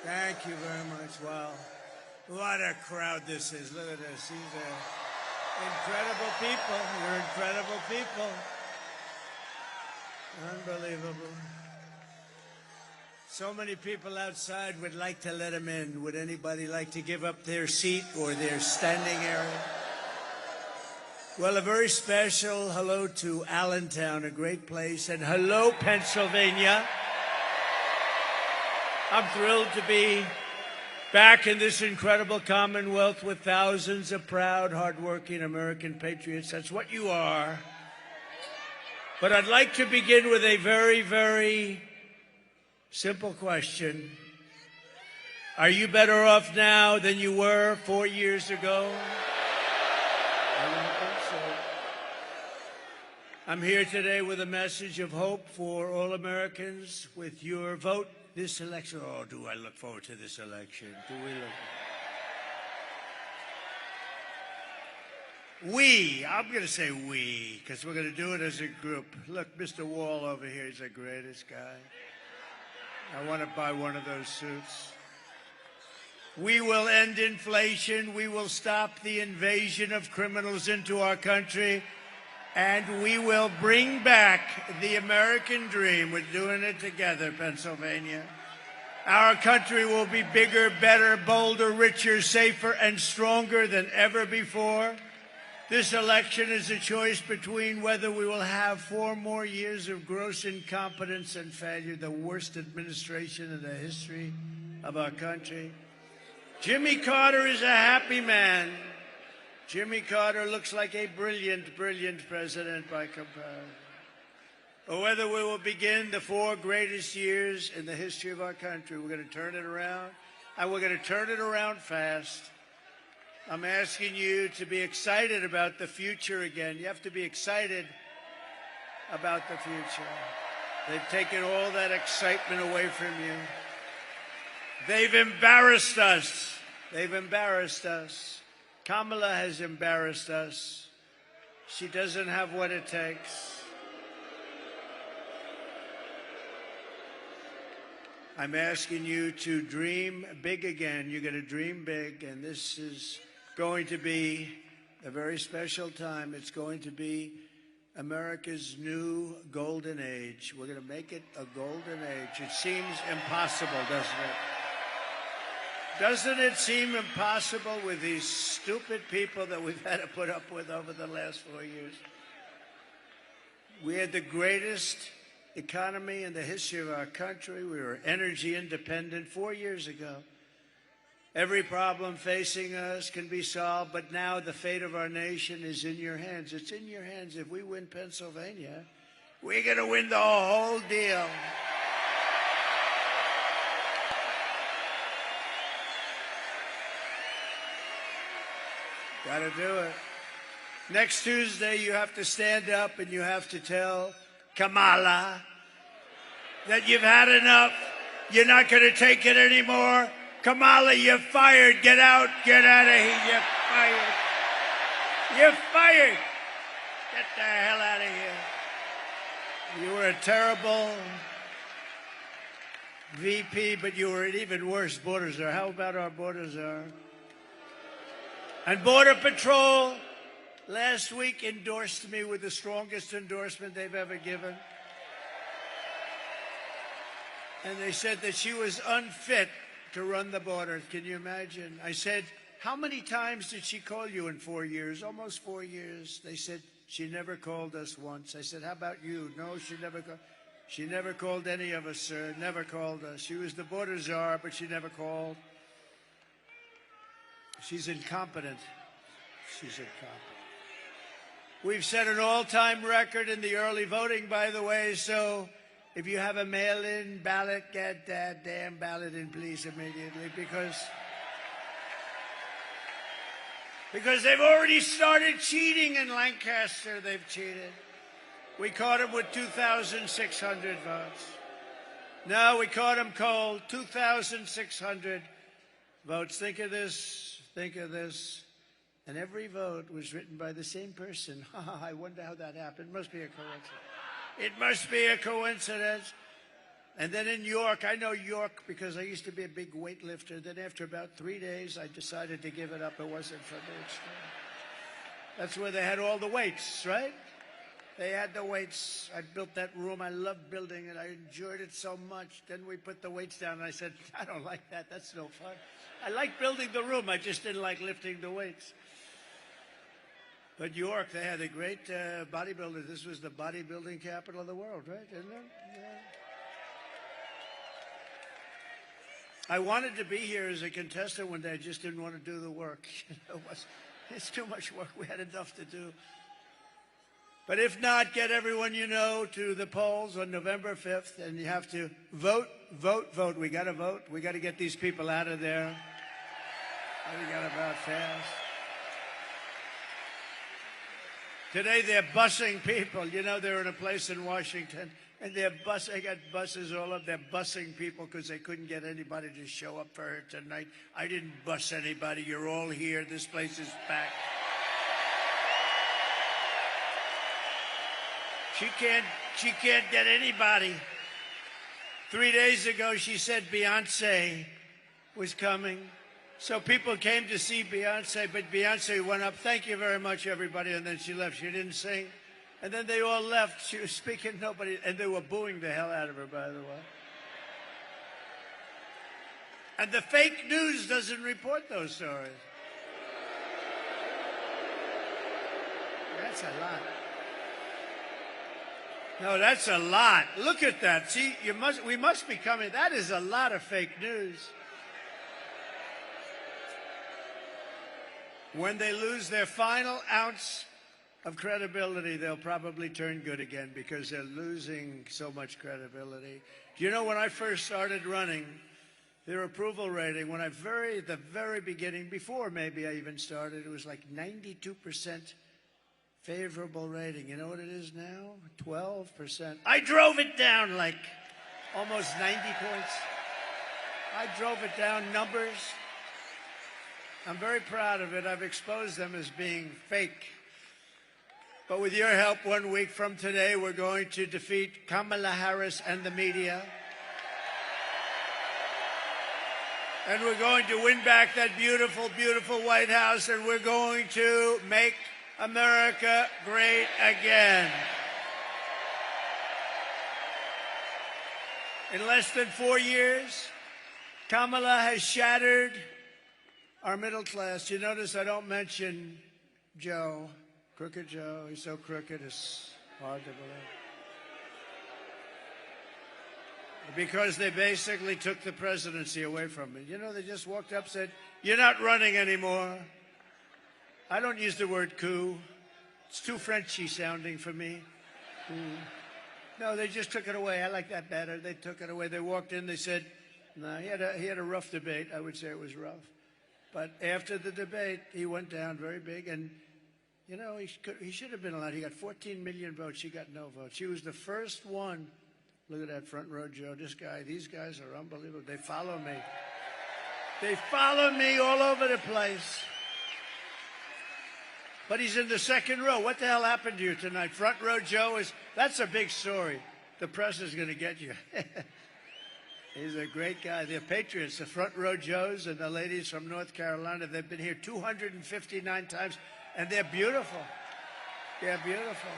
Thank you very much. Wow. What a crowd this is. Look at this. These are incredible people. You're incredible people. Unbelievable. So many people outside would like to let them in. Would anybody like to give up their seat or their standing area? Well, a very special hello to Allentown, a great place, and hello, Pennsylvania. I'm thrilled to be back in this incredible Commonwealth with thousands of proud, hardworking American patriots. That's what you are. But I'd like to begin with a very, very simple question. Are you better off now than you were 4 years ago? I don't think so. I'm here today with a message of hope for all Americans. With your vote this election, oh, do I look forward to this election? Do we look? I'm going to say we, because we're going to do it as a group. Look, Mr. Wall over here, he's the greatest guy. I want to buy one of those suits. We will end inflation. We will stop the invasion of criminals into our country. And we will bring back the American dream. We're doing it together, Pennsylvania. Our country will be bigger, better, bolder, richer, safer, and stronger than ever before. This election is a choice between whether we will have 4 more years of gross incompetence and failure, the worst administration in the history of our country. Jimmy Carter is a happy man. Jimmy Carter looks like a brilliant, brilliant president by comparison. Or whether we will begin the 4 greatest years in the history of our country. We're going to turn it around, and we're going to turn it around fast. I'm asking you to be excited about the future again. You have to be excited about the future. They've taken all that excitement away from you. They've embarrassed us. They've embarrassed us. Kamala has embarrassed us. She doesn't have what it takes. I'm asking you to dream big again. You're going to dream big, and this is going to be a very special time. It's going to be America's new golden age. We're going to make it a golden age. It seems impossible, doesn't it? Doesn't it seem impossible with these stupid people that we've had to put up with over the last 4 years? We had the greatest economy in the history of our country. We were energy independent 4 years ago. Every problem facing us can be solved, but now the fate of our nation is in your hands. It's in your hands. If we win Pennsylvania, we're going to win the whole deal. Got to do it. Next Tuesday, you have to stand up and you have to tell Kamala that you've had enough. You're not going to take it anymore. Kamala, you're fired. Get out. Get out of here. You're fired. You're fired. Get the hell out of here. You were a terrible VP, but you were an even worse border czar. How about our border czar? And Border Patrol last week endorsed me with the strongest endorsement they've ever given. And they said that she was unfit to run the border. Can you imagine? I said, how many times did she call you in 4 years? Almost 4 years. They said, she never called us once. I said, how about you? No, she never called. She never called any of us, sir. Never called us. She was the border czar, but she never called. She's incompetent. She's incompetent. We've set an all-time record in the early voting, by the way, so if you have a mail-in ballot, get that damn ballot in, please, immediately, because they've already started cheating in Lancaster. They've cheated. We caught them with 2,600 votes. No, we caught them cold. 2,600 votes. Think of this. Think of this. And every vote was written by the same person. I wonder how that happened. It must be a coincidence. It must be a coincidence. And then in York, I know York because I used to be a big weightlifter. Then after about 3 days, I decided to give it up. It wasn't for me. That's where they had all the weights, right? They had the weights. I built that room. I loved building it. I enjoyed it so much. Then we put the weights down, and I said, I don't like that. That's no fun. I like building the room. I just didn't like lifting the weights. But York, they had a great bodybuilder. This was the bodybuilding capital of the world, right? Isn't it? Yeah. I wanted to be here as a contestant one day. I just didn't want to do the work. It's too much work. We had enough to do. But if not, get everyone you know to the polls on November 5th, and you have to vote, vote, vote. We got to vote. We got to get these people out of there. We got to vote fast. Today they're busing people. You know, they're in a place in Washington, and they got buses all up. They're busing people because they couldn't get anybody to show up for her tonight. I didn't bus anybody. You're all here. This place is packed. She can't get anybody. 3 days ago, she said Beyonce was coming. So people came to see Beyonce, but Beyonce went up, thank you very much, everybody, and then she left. She didn't sing. And then they all left. She was speaking, nobody, and they were booing the hell out of her, by the way. And the fake news doesn't report those stories. That's a lot. No, that's a lot. Look at that. See, we must be coming. That is a lot of fake news. When they lose their final ounce of credibility, they'll probably turn good again because they're losing so much credibility. Do you know when I first started running, their approval rating, when the very beginning, before maybe I even started, it was like 92% favorable rating. You know what it is now? 12%. I drove it down like almost 90 points. I drove it down numbers. I'm very proud of it. I've exposed them as being fake. But with your help, 1 week from today, we're going to defeat Kamala Harris and the media. And we're going to win back that beautiful, beautiful White House, and we're going to make America great again. In less than 4 years, Kamala has shattered our middle class. You notice I don't mention Joe, Crooked Joe. He's so crooked, it's hard to believe. Because they basically took the presidency away from me. You know, they just walked up and said, you're not running anymore. I don't use the word coup. It's too Frenchy sounding for me. No, they just took it away. I like that better. They took it away. They walked in, they said, no, he had a rough debate. I would say it was rough. But after the debate, he went down very big. And, you know, he should have been allowed. He got 14 million votes. She got no votes. She was the first one. Look at that front row, Joe. These guys are unbelievable. They follow me. They follow me all over the place. But he's in the second row. What the hell happened to you tonight? Front row Joe that's a big story. The press is going to get you. He's a great guy. They're patriots, the front row Joes and the ladies from North Carolina. They've been here 259 times, and they're beautiful. They're beautiful.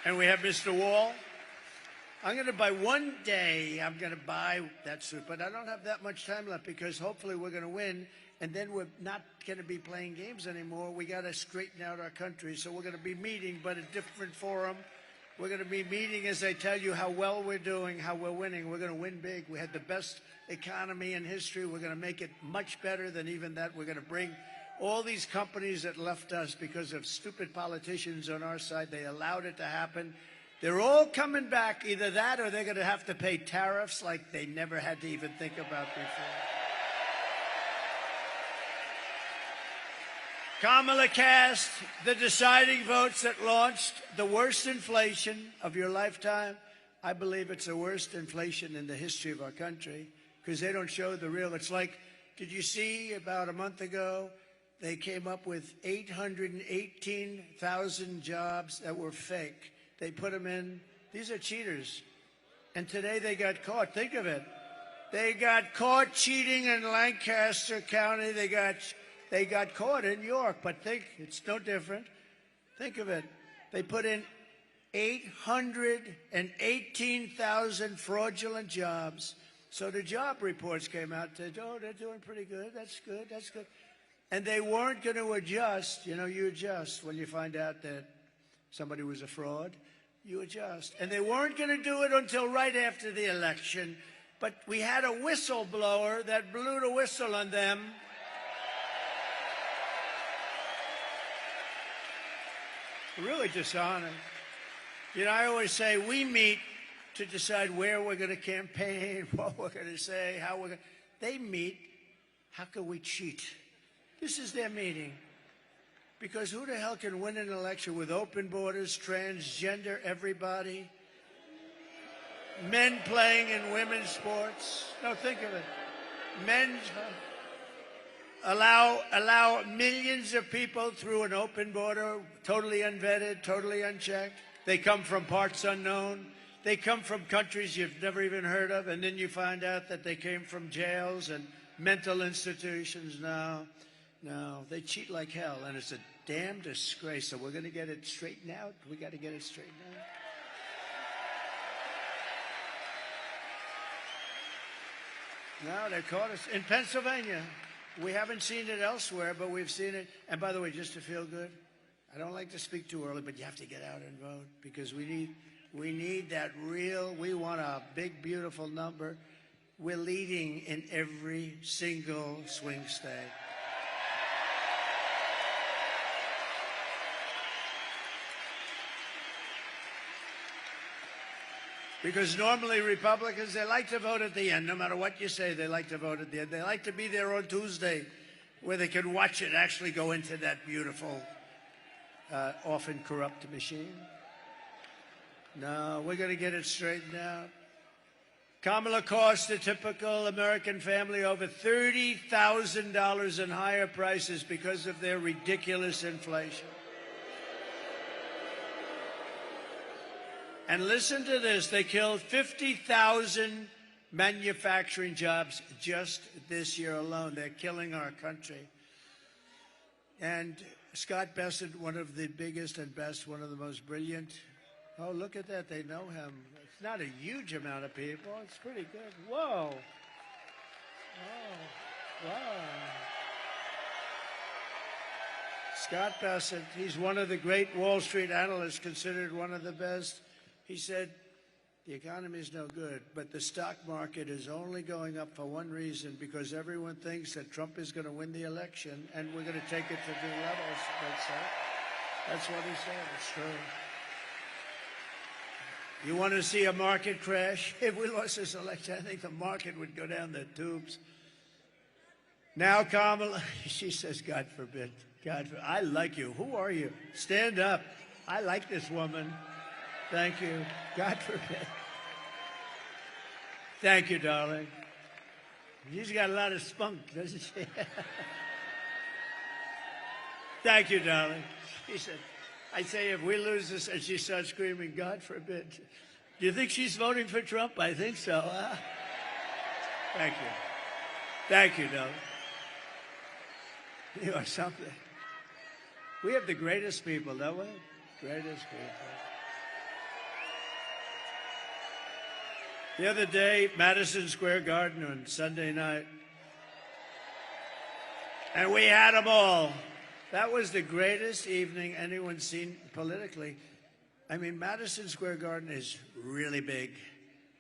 And we have Mr. Wall. I'm going to buy one day, I'm going to buy that suit, but I don't have that much time left because hopefully we're going to win, and then we're not going to be playing games anymore. We got to straighten out our country, so we're going to be meeting, but a different forum. We're going to be meeting as I tell you how well we're doing, how we're winning. We're going to win big. We had the best economy in history. We're going to make it much better than even that. We're going to bring all these companies that left us because of stupid politicians on our side. They allowed it to happen. They're all coming back. Either that or they're going to have to pay tariffs like they never had to even think about before. Kamala cast the deciding votes that launched the worst inflation of your lifetime. I believe it's the worst inflation in the history of our country because they don't show the real. It's like, did you see about a month ago, they came up with 818,000 jobs that were fake. They put them in These are cheaters. And today they got caught. Think of it. They got caught cheating in Lancaster County. They got caught in York. But think, it's no different. Think of it. They put in 818,000 fraudulent jobs. So the job reports came out. Said, oh, they're doing pretty good. That's good. That's good. And they weren't going to adjust. You know, you adjust when you find out that somebody was a fraud. You adjust. And they weren't going to do it until right after the election. But we had a whistleblower that blew the whistle on them. Really dishonest. You know, I always say we meet to decide where we're going to campaign, what we're going to say, how we're going to... They meet, how can we cheat? This is their meeting. Because who the hell can win an election with open borders, transgender everybody, men playing in women's sports? No, think of it. Men's... Allow millions of people through an open border, totally unvetted, totally unchecked. They come from parts unknown. They come from countries you've never even heard of, and then you find out that they came from jails and mental institutions. No, they cheat like hell, and it's a damn disgrace. So we're going to get it straightened out. We got to get it straightened out. No, they caught us in Pennsylvania. We haven't seen it elsewhere, but we've seen it. And by the way, just to feel good, I don't like to speak too early, but you have to get out and vote because we need that real, we want a big, beautiful number. We're leading in every single swing state. Because normally Republicans, they like to vote at the end. No matter what you say, they like to vote at the end. They like to be there on Tuesday where they can watch it actually go into that beautiful, often corrupt machine. No, we're going to get it straightened out. Kamala cost a typical American family over $30,000 in higher prices because of their ridiculous inflation. And listen to this, they killed 50,000 manufacturing jobs just this year alone. They're killing our country. And Scott Bessent, one of the biggest and best, one of the most brilliant. Oh, look at that, they know him. It's not a huge amount of people, it's pretty good. Whoa. Oh, wow. Scott Bessent, he's one of the great Wall Street analysts, considered one of the best. He said, the economy is no good, but the stock market is only going up for one reason, because everyone thinks that Trump is going to win the election, and we're going to take it to new levels. That's what he said. It's true. You want to see a market crash? If we lost this election, I think the market would go down the tubes. Now, Kamala, she says, God forbid. God forbid. I like you. Who are you? Stand up. I like this woman. Thank you. God forbid. Thank you, darling. She's got a lot of spunk, doesn't she? Thank you, darling. She said, I say, if we lose this, and she starts screaming, God forbid. Do you think she's voting for Trump? I think so. Huh? Thank you. Thank you, darling. You are something. We have the greatest people, don't we? Greatest people. The other day, Madison Square Garden on Sunday night, and we had them all. That was the greatest evening anyone's seen politically. I mean, Madison Square Garden is really big.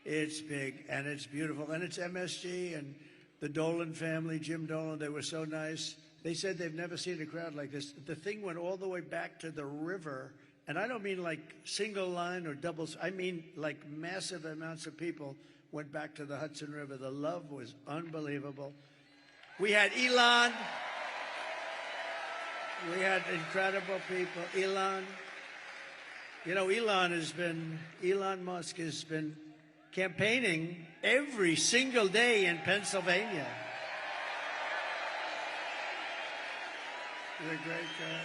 It's big, and it's beautiful, and it's MSG, and the Dolan family, Jim Dolan, they were so nice. They said they've never seen a crowd like this. The thing went all the way back to the river. And I don't mean like single line or doubles. I mean like massive amounts of people went back to the Hudson River. The love was unbelievable. We had Elon. We had incredible people. Elon. You know, Elon Musk has been campaigning every single day in Pennsylvania. He's a great guy.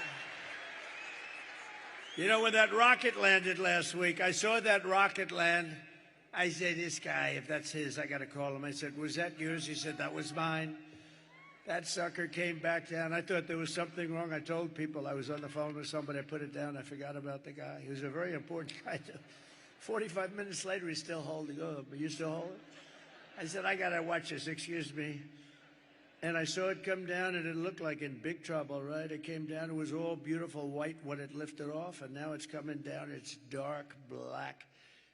You know, when that rocket landed last week, I saw that rocket land. I said, this guy, if that's his, I got to call him. I said, was that yours? He said, that was mine. That sucker came back down. I thought there was something wrong. I told people I was on the phone with somebody. I put it down. I forgot about the guy. He was a very important guy. 45 minutes later, he's still holding up. Are you still holding? I said, I got to watch this. Excuse me. And I saw it come down, and it looked like in big trouble, right? It came down. It was all beautiful white when it lifted off, and now it's coming down. It's dark black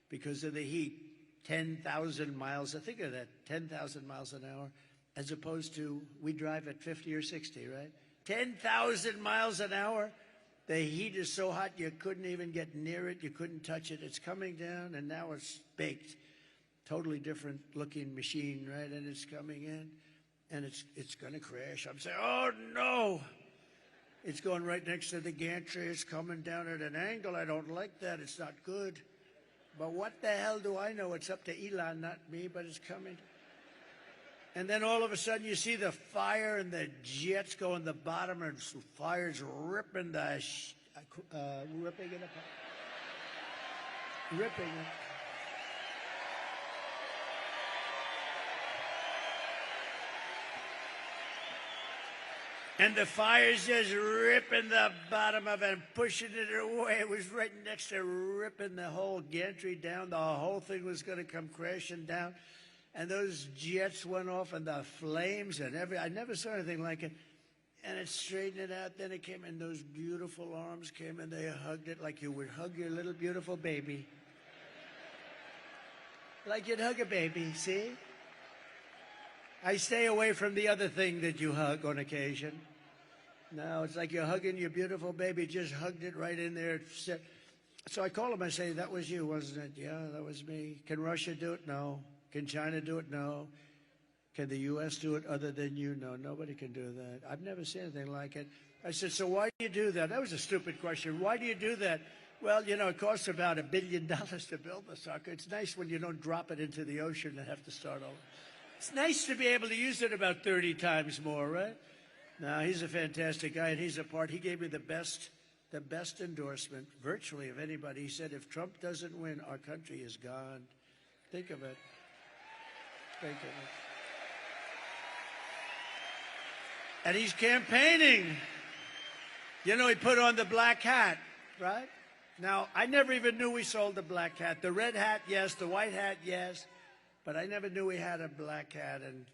because of the heat. 10,000 miles. Think of that, 10,000 miles an hour, as opposed to we drive at 50 or 60, right? 10,000 miles an hour. The heat is so hot you couldn't even get near it. You couldn't touch it. It's coming down, and now it's baked. Totally different looking machine, right? And it's coming in. And it's going to crash. I'm saying, oh, no. It's going right next to the gantry. It's coming down at an angle. I don't like that. It's not good. But what the hell do I know? It's up to Elon, not me, but it's coming. And then all of a sudden you see the fire and the jets go in the bottom and fire's ripping the, ripping it apart. Ripping it. And the fire's just ripping the bottom of it and pushing it away. It was right next to ripping the whole gantry down. The whole thing was going to come crashing down. And those jets went off and the flames and I never saw anything like it. And it straightened it out. Then it came and those beautiful arms came and they hugged it like you would hug your little beautiful baby. Like you'd hug a baby, see? I stay away from the other thing that you hug on occasion. No, it's like you're hugging your beautiful baby. Just hugged it right in there. So I call him. I say, that was you, wasn't it? Yeah, that was me. Can Russia do it? No. Can China do it? No. Can the U.S. do it other than you? No, nobody can do that. I've never seen anything like it. I said, so why do you do that? That was a stupid question. Why do you do that? Well, you know, it costs about $1 billion to build the sucker. It's nice when you don't drop it into the ocean and have to start over. It's nice to be able to use it about 30 times more, right? No, he's a fantastic guy, and he's a part. He gave me the best endorsement virtually of anybody. He said, if Trump doesn't win, our country is gone. Think of it. Think of it. And he's campaigning. You know, he put on the black hat, right? Now, I never even knew we sold the black hat. The red hat, yes. The white hat, yes. But I never knew he had a black hat. And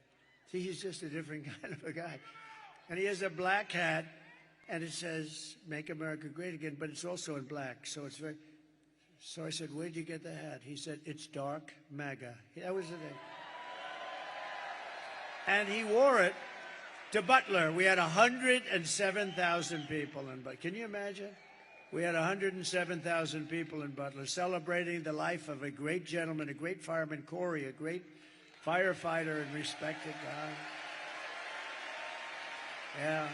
see, he's just a different kind of a guy. And he has a black hat, and it says, Make America Great Again, but it's also in black. So it's very... So I said, where'd you get the hat? He said, it's dark MAGA. That was the thing. And he wore it to Butler. We had 107,000 people in Butler. Can you imagine? We had 107,000 people in Butler celebrating the life of a great gentleman, a great fireman, Corey, a great firefighter and respected guy. Yeah,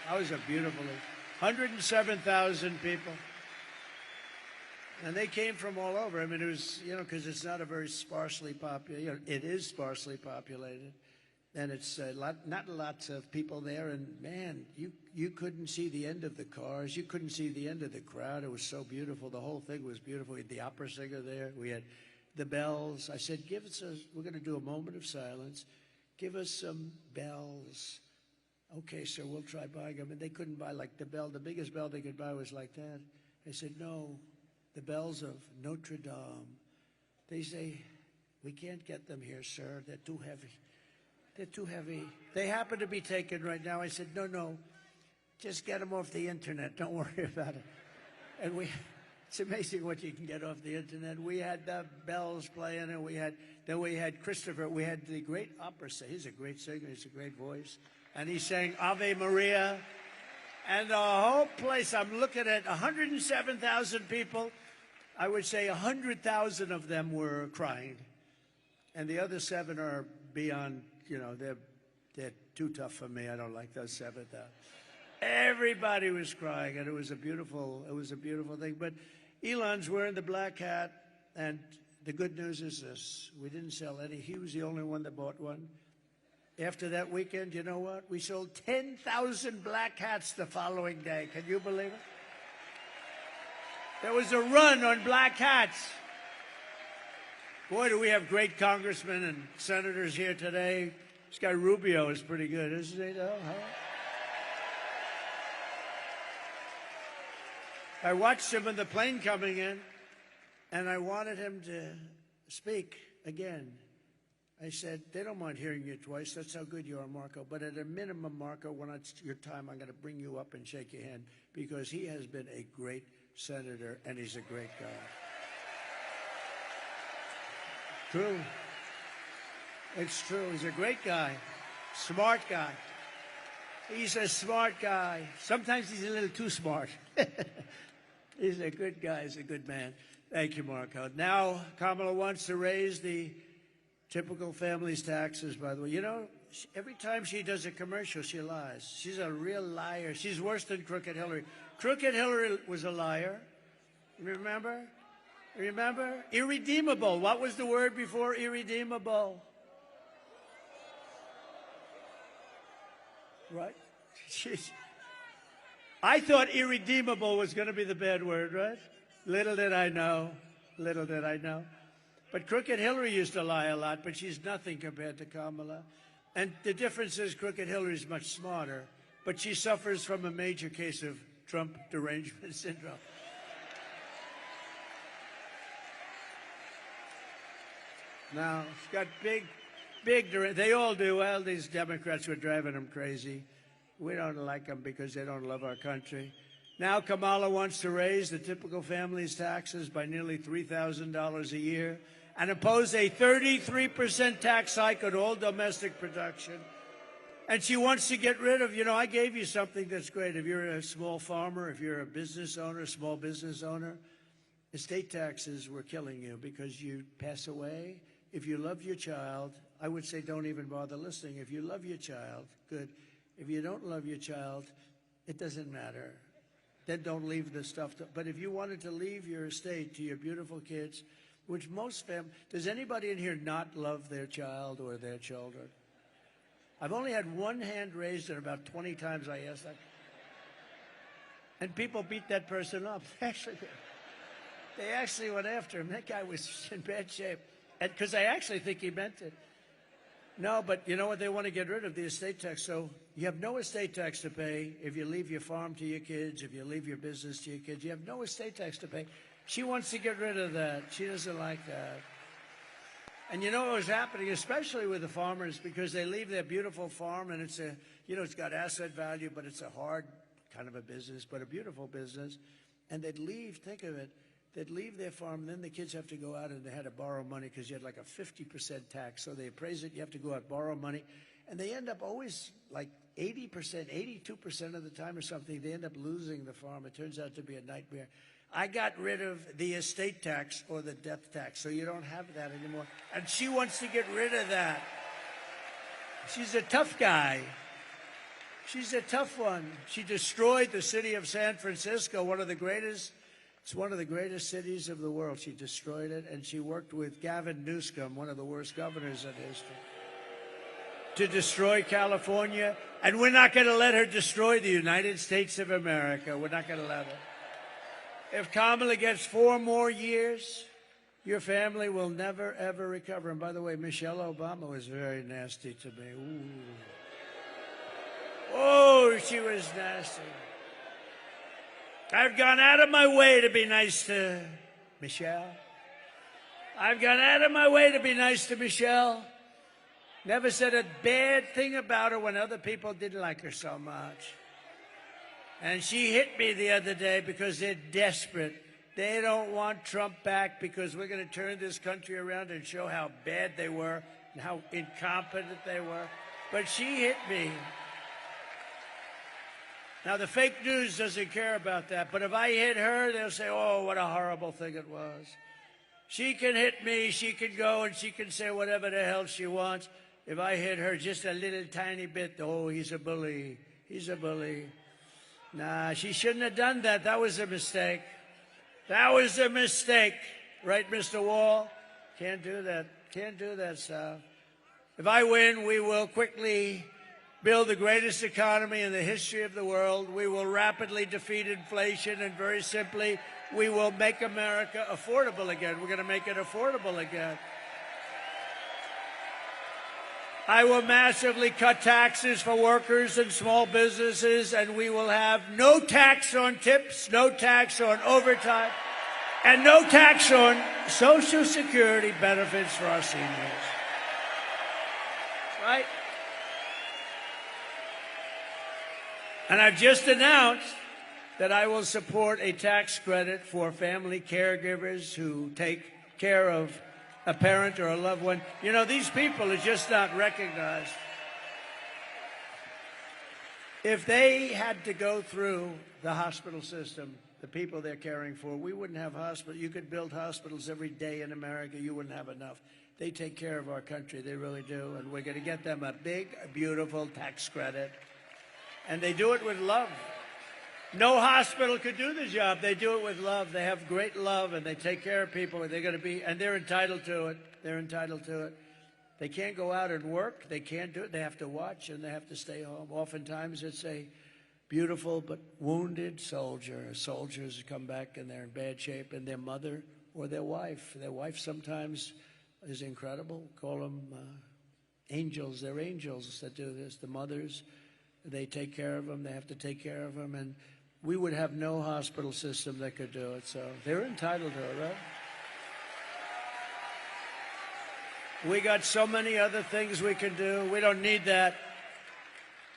that was a beautiful 107,000 people. And they came from all over. I mean, it was, you know, because it's not a very sparsely populated, you know, it is sparsely populated. And it's not lots of people there. And, man, you couldn't see the end of the cars. You couldn't see the end of the crowd. It was so beautiful. The whole thing was beautiful. We had the opera singer there. We had the bells. I said, we're going to do a moment of silence. Give us some bells. Okay, sir, we'll try buying them. And they couldn't buy, like, the bell. The biggest bell they could buy was like that. I said, no, the bells of Notre Dame. They say, we can't get them here, sir. They're too heavy. They're too heavy. They happen to be taken right now. I said, no, just get them off the internet. Don't worry about it. And it's amazing what you can get off the internet. We had the bells playing, and then we had Christopher. We had the great opera singer. He's a great singer. He's a great voice. And he sang Ave Maria. And the whole place, I'm looking at 107,000 people. I would say 100,000 of them were crying. And the other 7 are beyond, you know, they're too tough for me. I don't like those 7,000. Everybody was crying, and it was a beautiful thing. But Elon's wearing the black hat, and the good news is this: we didn't sell any. He was the only one that bought one. After that weekend, you know what? We sold 10,000 black hats the following day. Can you believe it? There was a run on black hats. Boy, do we have great congressmen and senators here today. This guy Rubio is pretty good, isn't he, though? Huh? I watched him in the plane coming in, and I wanted him to speak again. I said, they don't mind hearing you twice. That's how good you are, Marco. But at a minimum, Marco, when it's your time, I'm going to bring you up and shake your hand because he has been a great senator, and he's a great guy. True. It's true. He's a great guy, smart guy. He's a smart guy. Sometimes he's a little too smart. He's a good guy. He's a good man. Thank you, Marco. Now, Kamala wants to raise the typical family's taxes, by the way. You know, every time she does a commercial, she lies. She's a real liar. She's worse than Crooked Hillary. Crooked Hillary was a liar. Remember? Remember? Irredeemable. What was the word before irredeemable? Right? I thought irredeemable was going to be the bad word, right? Little did I know. Little did I know. But Crooked Hillary used to lie a lot, but she's nothing compared to Kamala. And the difference is Crooked Hillary is much smarter, but she suffers from a major case of Trump derangement syndrome. Now, she's got big, they all do. Well, these Democrats were driving them crazy. We don't like them because they don't love our country. Now Kamala wants to raise the typical family's taxes by nearly $3,000 a year and impose a 33% tax hike on all domestic production. And she wants to get rid of, you know, I gave you something that's great. If you're a small farmer, if you're a business owner, small business owner, estate taxes were killing you because you pass away. If you love your child, I would say don't even bother listening. If you love your child, good. If you don't love your child, it doesn't matter. Then don't leave the stuff. But if you wanted to leave your estate to your beautiful kids, which most families, does anybody in here not love their child or their children? I've only had one hand raised, and about 20 times I asked that. And people beat that person up. They actually went after him. That guy was in bad shape. Because I actually think he meant it. No, but you know what? They want to get rid of the estate tax. So you have no estate tax to pay if you leave your farm to your kids, if you leave your business to your kids. You have no estate tax to pay. She wants to get rid of that. She doesn't like that. And you know what was happening, especially with the farmers, because they leave their beautiful farm and it's a, you know, it's got asset value, but it's a hard kind of a business, but a beautiful business. And they'd leave, think of it, they'd leave their farm, and then the kids have to go out and they had to borrow money because you had like a 50% tax. So they appraise it, you have to go out, borrow money. And they end up always like 80%, 82% of the time or something, they end up losing the farm. It turns out to be a nightmare. I got rid of the estate tax or the death tax, so you don't have that anymore. And she wants to get rid of that. She's a tough guy. She's a tough one. She destroyed the city of San Francisco, one of the greatest. It's one of the greatest cities of the world. She destroyed it, and she worked with Gavin Newsom, one of the worst governors in history, to destroy California. And we're not going to let her destroy the United States of America. We're not going to let her. If Kamala gets 4 more years, your family will never, ever recover. And by the way, Michelle Obama was very nasty to me. Ooh. Oh, she was nasty. I've gone out of my way to be nice to Michelle. I've gone out of my way to be nice to Michelle. Never said a bad thing about her when other people didn't like her so much. And she hit me the other day because they're desperate. They don't want Trump back because we're going to turn this country around and show how bad they were and how incompetent they were. But she hit me. Now, the fake news doesn't care about that, but if I hit her, they'll say, oh, what a horrible thing it was. She can hit me, she can go, and she can say whatever the hell she wants. If I hit her just a little tiny bit, oh, he's a bully, he's a bully. Nah, she shouldn't have done that. That was a mistake. That was a mistake. Right, Mr. Wall? Can't do that. Can't do that, Sal. If I win, we will quickly build the greatest economy in the history of the world. We will rapidly defeat inflation, and very simply, we will make America affordable again. We're going to make it affordable again. I will massively cut taxes for workers and small businesses, and we will have no tax on tips, no tax on overtime, and no tax on Social Security benefits for our seniors. Right? And I've just announced that I will support a tax credit for family caregivers who take care of a parent or a loved one. You know, these people are just not recognized. If they had to go through the hospital system, the people they're caring for, we wouldn't have hospitals. You could build hospitals every day in America. You wouldn't have enough. They take care of our country. They really do. And we're going to get them a big, beautiful tax credit. And they do it with love. No hospital could do the job. They do it with love. They have great love, and they take care of people. They're going to be, and they're entitled to it. They're entitled to it. They can't go out and work. They can't do it. They have to watch, and they have to stay home. Oftentimes, it's a beautiful but wounded soldier. Soldiers come back, and they're in bad shape, and their mother or their wife. Their wife sometimes is incredible. Call them angels. They're angels that do this. The mothers, they take care of them. They have to take care of them, and we would have no hospital system that could do it. So they're entitled to it, right? We got so many other things we can do. We don't need that.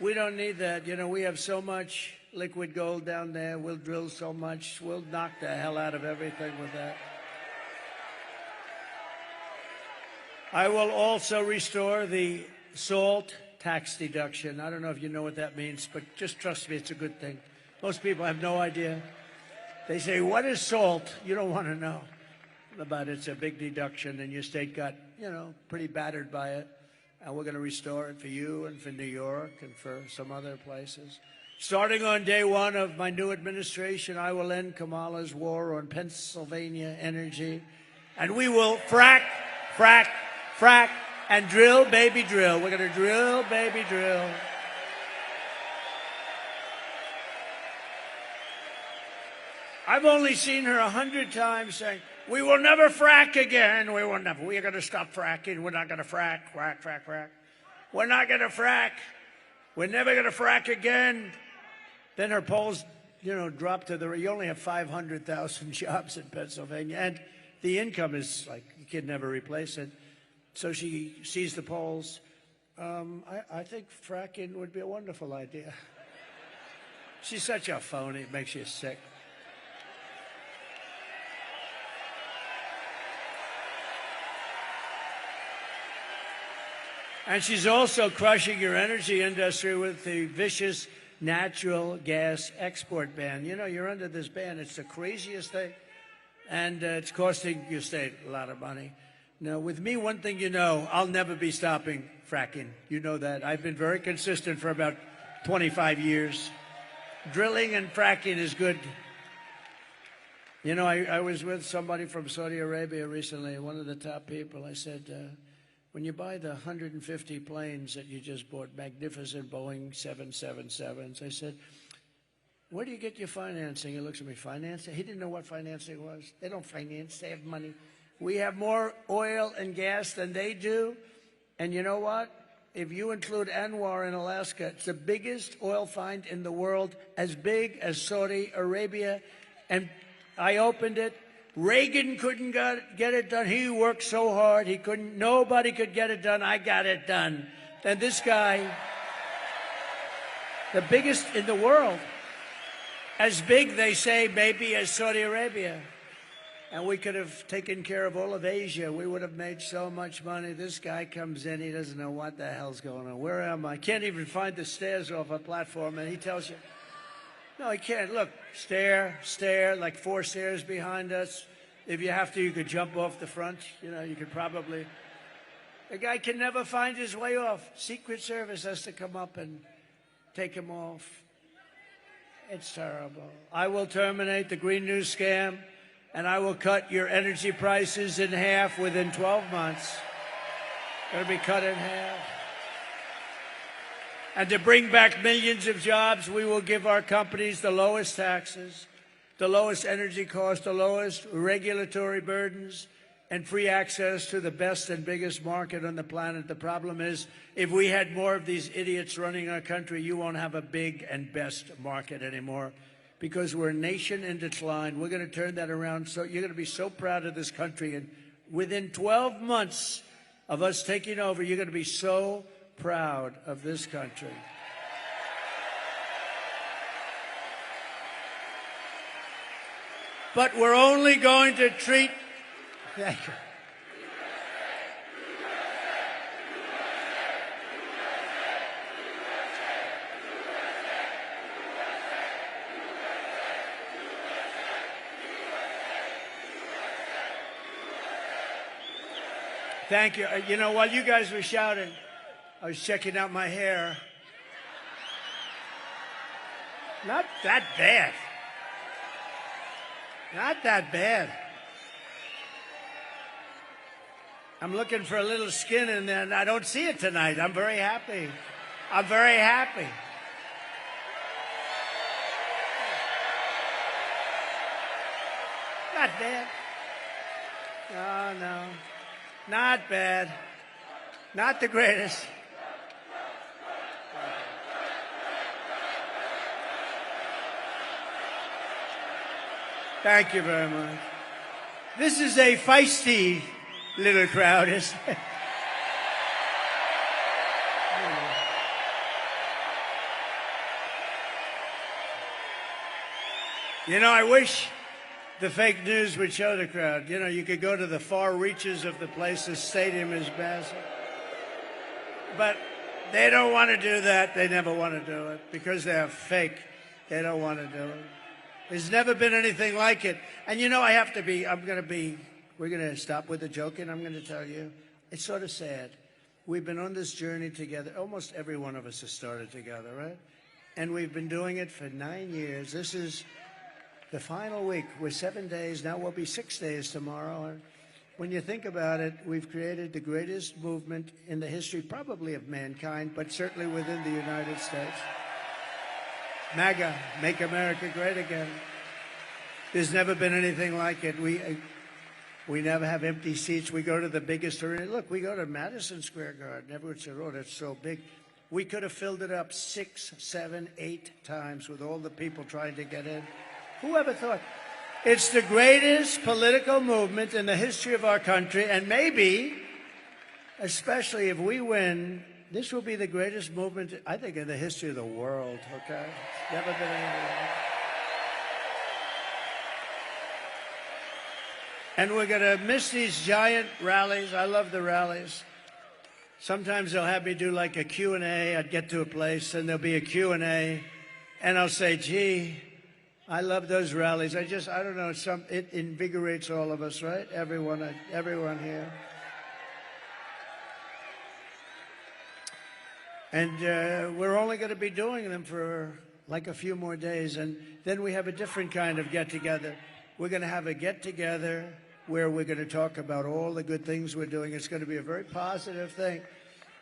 We don't need that. You know, we have so much liquid gold down there. We'll drill so much. We'll knock the hell out of everything with that. I will also restore the SALT tax deduction. I don't know if you know what that means, but just trust me, it's a good thing. Most people have no idea. They say, what is SALT? You don't want to know about it. It's a big deduction, and your state got, you know, pretty battered by it. And we're going to restore it for you and for New York and for some other places. Starting on day one of my new administration, I will end Kamala's war on Pennsylvania energy. And we will frack, frack, frack, and drill, baby, drill. We're going to drill, baby, drill. I've only seen her 100 times saying, we will never frack again. We will never. We are going to stop fracking. We're not going to frack, frack, frack, frack. We're not going to frack. We're never going to frack again. Then her polls, you know, drop to the, you only have 500,000 jobs in Pennsylvania. And the income is like, you can never replace it. So she sees the polls. I think fracking would be a wonderful idea. She's such a phony. It makes you sick. And she's also crushing your energy industry with the vicious natural gas export ban. You know, you're under this ban. It's the craziest thing. And it's costing your state a lot of money. Now, with me, one thing you know, I'll never be stopping fracking. You know that. I've been very consistent for about 25 years. Drilling and fracking is good. You know, I was with somebody from Saudi Arabia recently, one of the top people. I said, when you buy the 150 planes that you just bought, magnificent Boeing 777s, I said, where do you get your financing? He looks at me, financing? He didn't know what financing was. They don't finance, they have money. We have more oil and gas than they do. And you know what? If you include Anwar in Alaska, it's the biggest oil find in the world, as big as Saudi Arabia. And I opened it. Reagan couldn't get it done. He worked so hard. He couldn't. Nobody could get it done. I got it done. And this guy, the biggest in the world, as big, they say, maybe as Saudi Arabia. And we could have taken care of all of Asia. We would have made so much money. This guy comes in. He doesn't know what the hell's going on. Where am I? Can't even find the stairs off a platform. And he tells you, no, he can't. Look, stair, like 4 stairs behind us. If you have to, you could jump off the front. You know, you could probably. The guy can never find his way off. Secret Service has to come up and take him off. It's terrible. I will terminate the Green News scam, and I will cut your energy prices in half within 12 months. Going to be cut in half. And to bring back millions of jobs, we will give our companies the lowest taxes, the lowest energy costs, the lowest regulatory burdens, and free access to the best and biggest market on the planet. The problem is, if we had more of these idiots running our country, you won't have a big and best market anymore, because we're a nation in decline. We're going to turn that around. So you're going to be so proud of this country. And within 12 months of us taking over, you're going to be so proud of this country. But we're only going to treat... Thank you. Thank you. You know, while you guys were shouting, I was checking out my hair. Not that bad. Not that bad. I'm looking for a little skin in there, and I don't see it tonight. I'm very happy. I'm very happy. Not bad. No, no. Not bad. Not the greatest. Thank you very much. This is a feisty little crowd, isn't it? You know, I wish the fake news would show the crowd. You know, you could go to the far reaches of the place. The stadium is massive. But they don't want to do that. They never want to do it because they're fake. They don't want to do it. There's never been anything like it. And you know, we're going to stop with the joking. I'm going to tell you, it's sort of sad. We've been on this journey together. Almost every one of us has started together, right? And we've been doing it for 9 years. This is the final week. We're 7 days. Now we'll be 6 days tomorrow. And when you think about it, we've created the greatest movement in the history, probably of mankind, but certainly within the United States. MAGA, Make America Great Again. There's never been anything like it. We never have empty seats. We go to the biggest arena. Look, we go to Madison Square Garden. Everyone said, oh, that's so big. We could have filled it up 6, 7, 8 times with all the people trying to get in. Who ever thought? It's the greatest political movement in the history of our country, and maybe, especially if we win, this will be the greatest movement, I think, in the history of the world, okay? It's never been anything like it. And we're going to miss these giant rallies. I love the rallies. Sometimes they'll have me do like a Q&A. I'd get to a place, and there'll be a Q&A, and I'll say, gee, I love those rallies. I don't know, it invigorates all of us, right? Everyone here. And we're only going to be doing them for like a few more days, and then we have a different kind of get-together. We're going to have a get-together where we're going to talk about all the good things we're doing. It's going to be a very positive thing.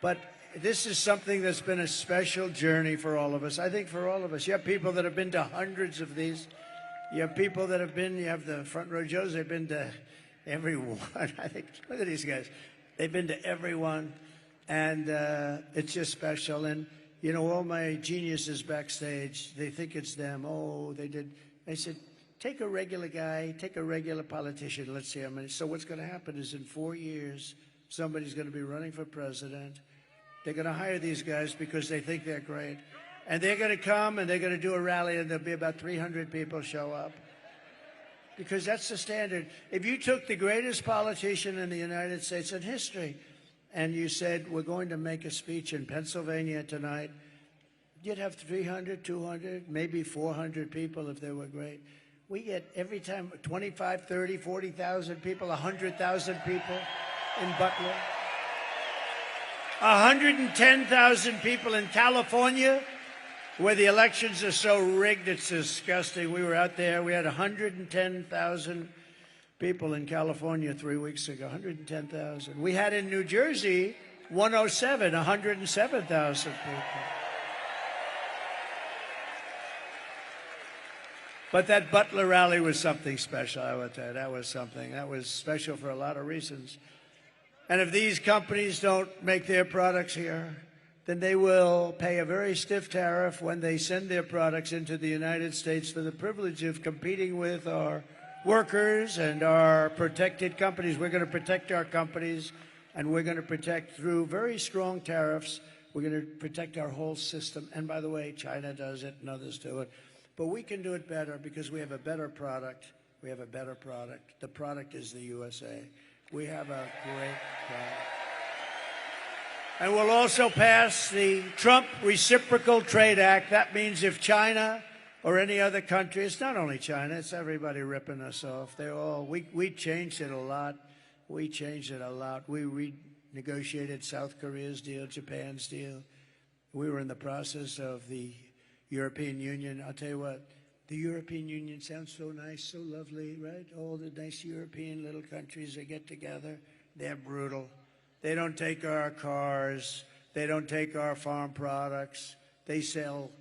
But this is something that's been a special journey for all of us. I think for all of us. You have people that have been to hundreds of these. You have people that have been, you have the front row Joes, they've been to everyone. I think, look at these guys. They've been to everyone. And it's just special. And, you know, all my geniuses backstage, they think it's them. Oh, they did. They said, take a regular guy, take a regular politician. Let's see how many. So what's going to happen is in 4 years, somebody's going to be running for president. They're going to hire these guys because they think they're great. And they're going to come and they're going to do a rally, and there'll be about 300 people show up. Because that's the standard. If you took the greatest politician in the United States in history and you said, we're going to make a speech in Pennsylvania tonight, you'd have 300, 200, maybe 400 people if they were great. We get every time 25, 30, 40,000 people, 100,000 people in Butler. 110,000 people in California, where the elections are so rigged, it's disgusting. We were out there. We had 110,000 people in California 3 weeks ago, 110,000. We had in New Jersey 107,000 people. But that Butler rally was something special, I would tell you. That was something. That was special for a lot of reasons. And if these companies don't make their products here, then they will pay a very stiff tariff when they send their products into the United States for the privilege of competing with our workers and our protected companies. We're going to protect our companies, and we're going to protect through very strong tariffs. We're going to protect our whole system. And by the way, China does it and others do it. But we can do it better because we have a better product. We have a better product. The product is the USA. We have a great product. And we'll also pass the Trump Reciprocal Trade Act. That means if China or any other country, it's not only China, it's everybody ripping us off. We changed it a lot. We changed it a lot. We renegotiated South Korea's deal, Japan's deal. We were in the process of the European Union. I'll tell you what, the European Union sounds so nice, so lovely, right? All the nice European little countries, they get together. They're brutal. They don't take our cars. They don't take our farm products. They sell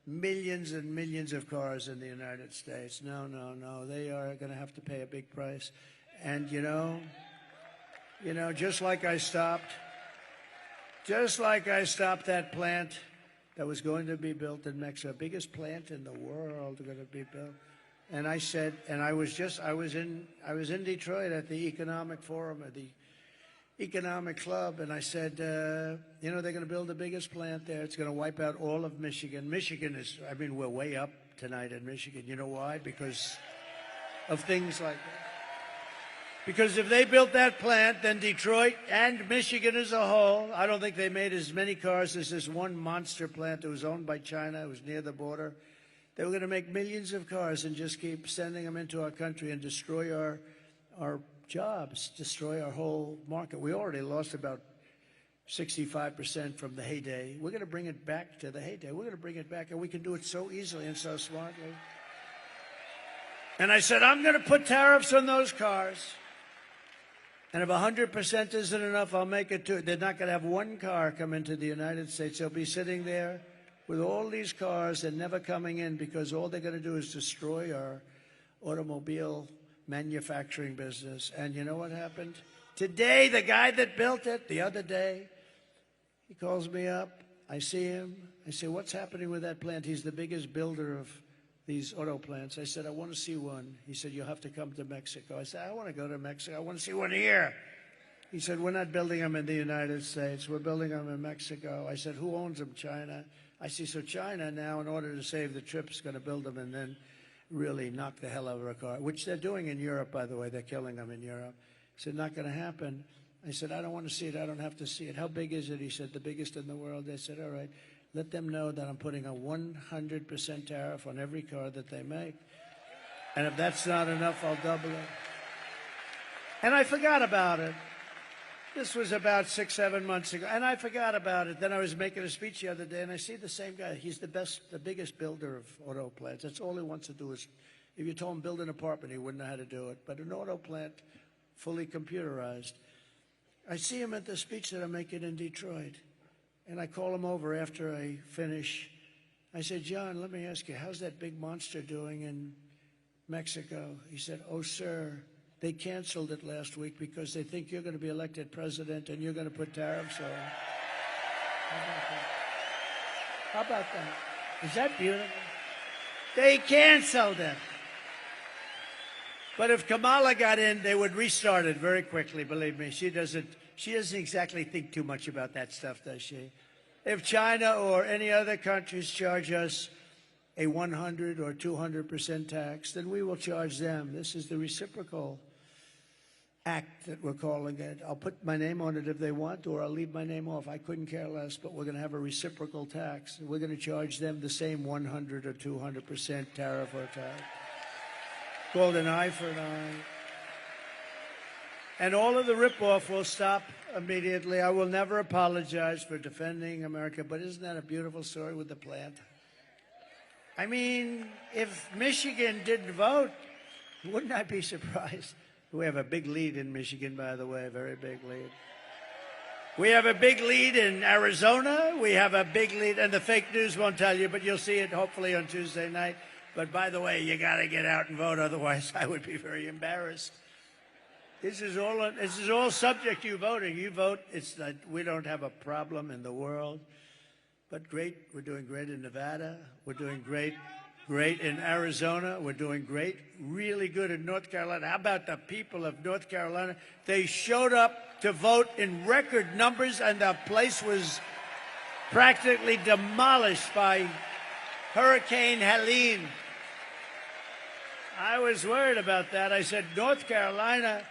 millions and millions of cars in the United States. No, no, no. They are going to have to pay a big price. And, you know, just like I stopped that plant that was going to be built in Mexico, biggest plant in the world going to be built. And I said, and I was in Detroit at the Economic Forum, at the Economic Club, and I said, you know, they're going to build the biggest plant there. It's going to wipe out all of Michigan. Michigan is, I mean, we're way up tonight in Michigan. You know why? Because of things like that. Because if they built that plant, then Detroit and Michigan as a whole, I don't think they made as many cars as this one monster plant that was owned by China. It was near the border. They were going to make millions of cars and just keep sending them into our country and destroy our jobs, destroy our whole market. We already lost about 65% from the heyday. We're going to bring it back to the heyday. We're going to bring it back, and we can do it so easily and so smartly. And I said, I'm going to put tariffs on those cars. And if 100% isn't enough, I'll make it to. They're not going to have one car come into the United States. They'll be sitting there with all these cars and never coming in because all they're going to do is destroy our automobile manufacturing business. And you know what happened? Today, the guy that built it, the other day, he calls me up. I see him. I say, what's happening with that plant? He's the biggest builder of these auto plants. I said, I want to see one. He said, you'll have to come to Mexico. I said, I want to go to Mexico. I want to see one here. He said, we're not building them in the United States. We're building them in Mexico. I said, who owns them? China. I see, so China now, in order to save the trip, is going to build them and then really knock the hell out of a car, which they're doing in Europe, by the way. They're killing them in Europe. He said, not going to happen. I said, I don't want to see it. I don't have to see it. How big is it? He said, the biggest in the world. They said, all right, let them know that I'm putting a 100% tariff on every car that they make. And if that's not enough, I'll double it. And I forgot about it. This was about 6, 7 months ago, and I forgot about it. Then I was making a speech the other day, and I see the same guy. He's the biggest builder of auto plants. That's all he wants to do is, if you told him build an apartment, he wouldn't know how to do it. But an auto plant, fully computerized. I see him at the speech that I'm making in Detroit, and I call him over after I finish. I said, John, let me ask you, how's that big monster doing in Mexico? He said, oh, sir, they canceled it last week because they think you're going to be elected president and you're going to put tariffs on. How about that? Is that beautiful? They canceled it. But if Kamala got in, they would restart it very quickly, believe me. She doesn't exactly think too much about that stuff, does she? If China or any other countries charge us a 100 or 200% tax, then we will charge them. This is the reciprocal act that we're calling it. I'll put my name on it if they want, or I'll leave my name off. I couldn't care less, but we're going to have a reciprocal tax. We're going to charge them the same 100 or 200% tariff or tax. Called an eye for an eye. And all of the ripoff will stop immediately. I will never apologize for defending America, but isn't that a beautiful story with the plant? I mean, if Michigan didn't vote, wouldn't I be surprised? We have a big lead in Michigan, by the way, a very big lead. We have a big lead in Arizona. We have a big lead, and the fake news won't tell you, but you'll see it hopefully on Tuesday night. But by the way, you got to get out and vote, otherwise I would be very embarrassed. This is all subject to you voting. You vote. It's not, we don't have a problem in the world. But great, we're doing great in Nevada. We're doing great in Arizona. We're doing great, really good in North Carolina. How about the people of North Carolina? They showed up to vote in record numbers, and the place was practically demolished by Hurricane Helene. I was worried about that. I said, North Carolina,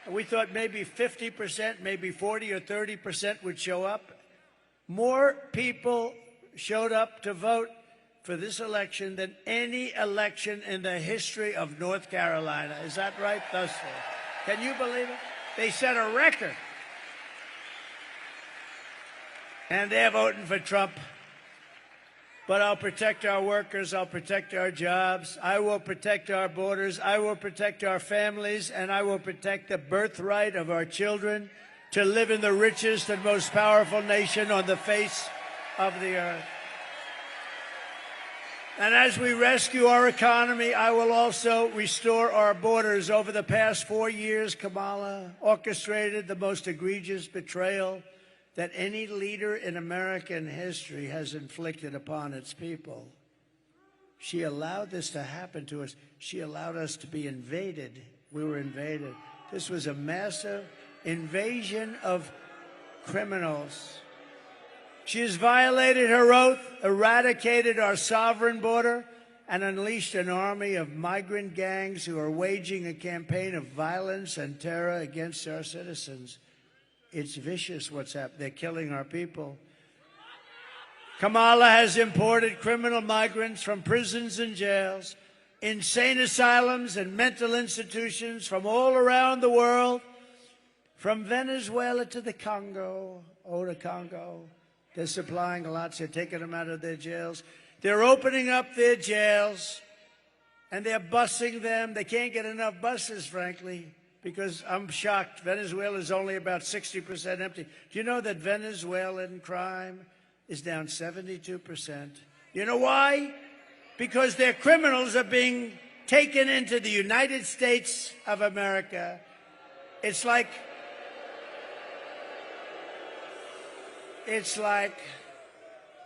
we thought maybe 50%, maybe 40 or 30% would show up. More people showed up to vote for this election than any election in the history of North Carolina. Is that right? Thus far. Can you believe it? They set a record. And they're voting for Trump. But I'll protect our workers. I'll protect our jobs. I will protect our borders. I will protect our families. And I will protect the birthright of our children to live in the richest and most powerful nation on the face of the earth. And as we rescue our economy, I will also restore our borders. Over the past 4 years, Kamala orchestrated the most egregious betrayal that any leader in American history has inflicted upon its people. She allowed this to happen to us. She allowed us to be invaded. We were invaded. This was a massive invasion of criminals. She has violated her oath, eradicated our sovereign border, and unleashed an army of migrant gangs who are waging a campaign of violence and terror against our citizens. It's vicious what's happening. They're killing our people. Kamala has imported criminal migrants from prisons and jails, insane asylums and mental institutions from all around the world, from Venezuela to the Congo. Oh, the Congo. They're supplying lots. They're taking them out of their jails. They're opening up their jails, and they're busing them. They can't get enough buses, frankly, because I'm shocked. Venezuela is only about 60% empty. Do you know that Venezuelan crime is down 72%? You know why? Because their criminals are being taken into the United States of America. It's like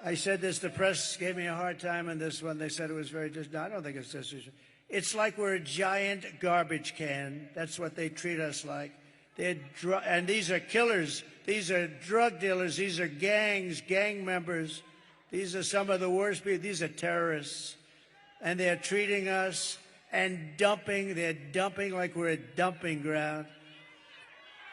I said this, the press gave me a hard time on this one. They said it was very no, I don't think it's this. It's like we're a giant garbage can. That's what they treat us like. And these are killers. These are drug dealers. These are gangs, gang members. These are some of the worst people. These are terrorists. And they're treating us and dumping. They're dumping like we're a dumping ground.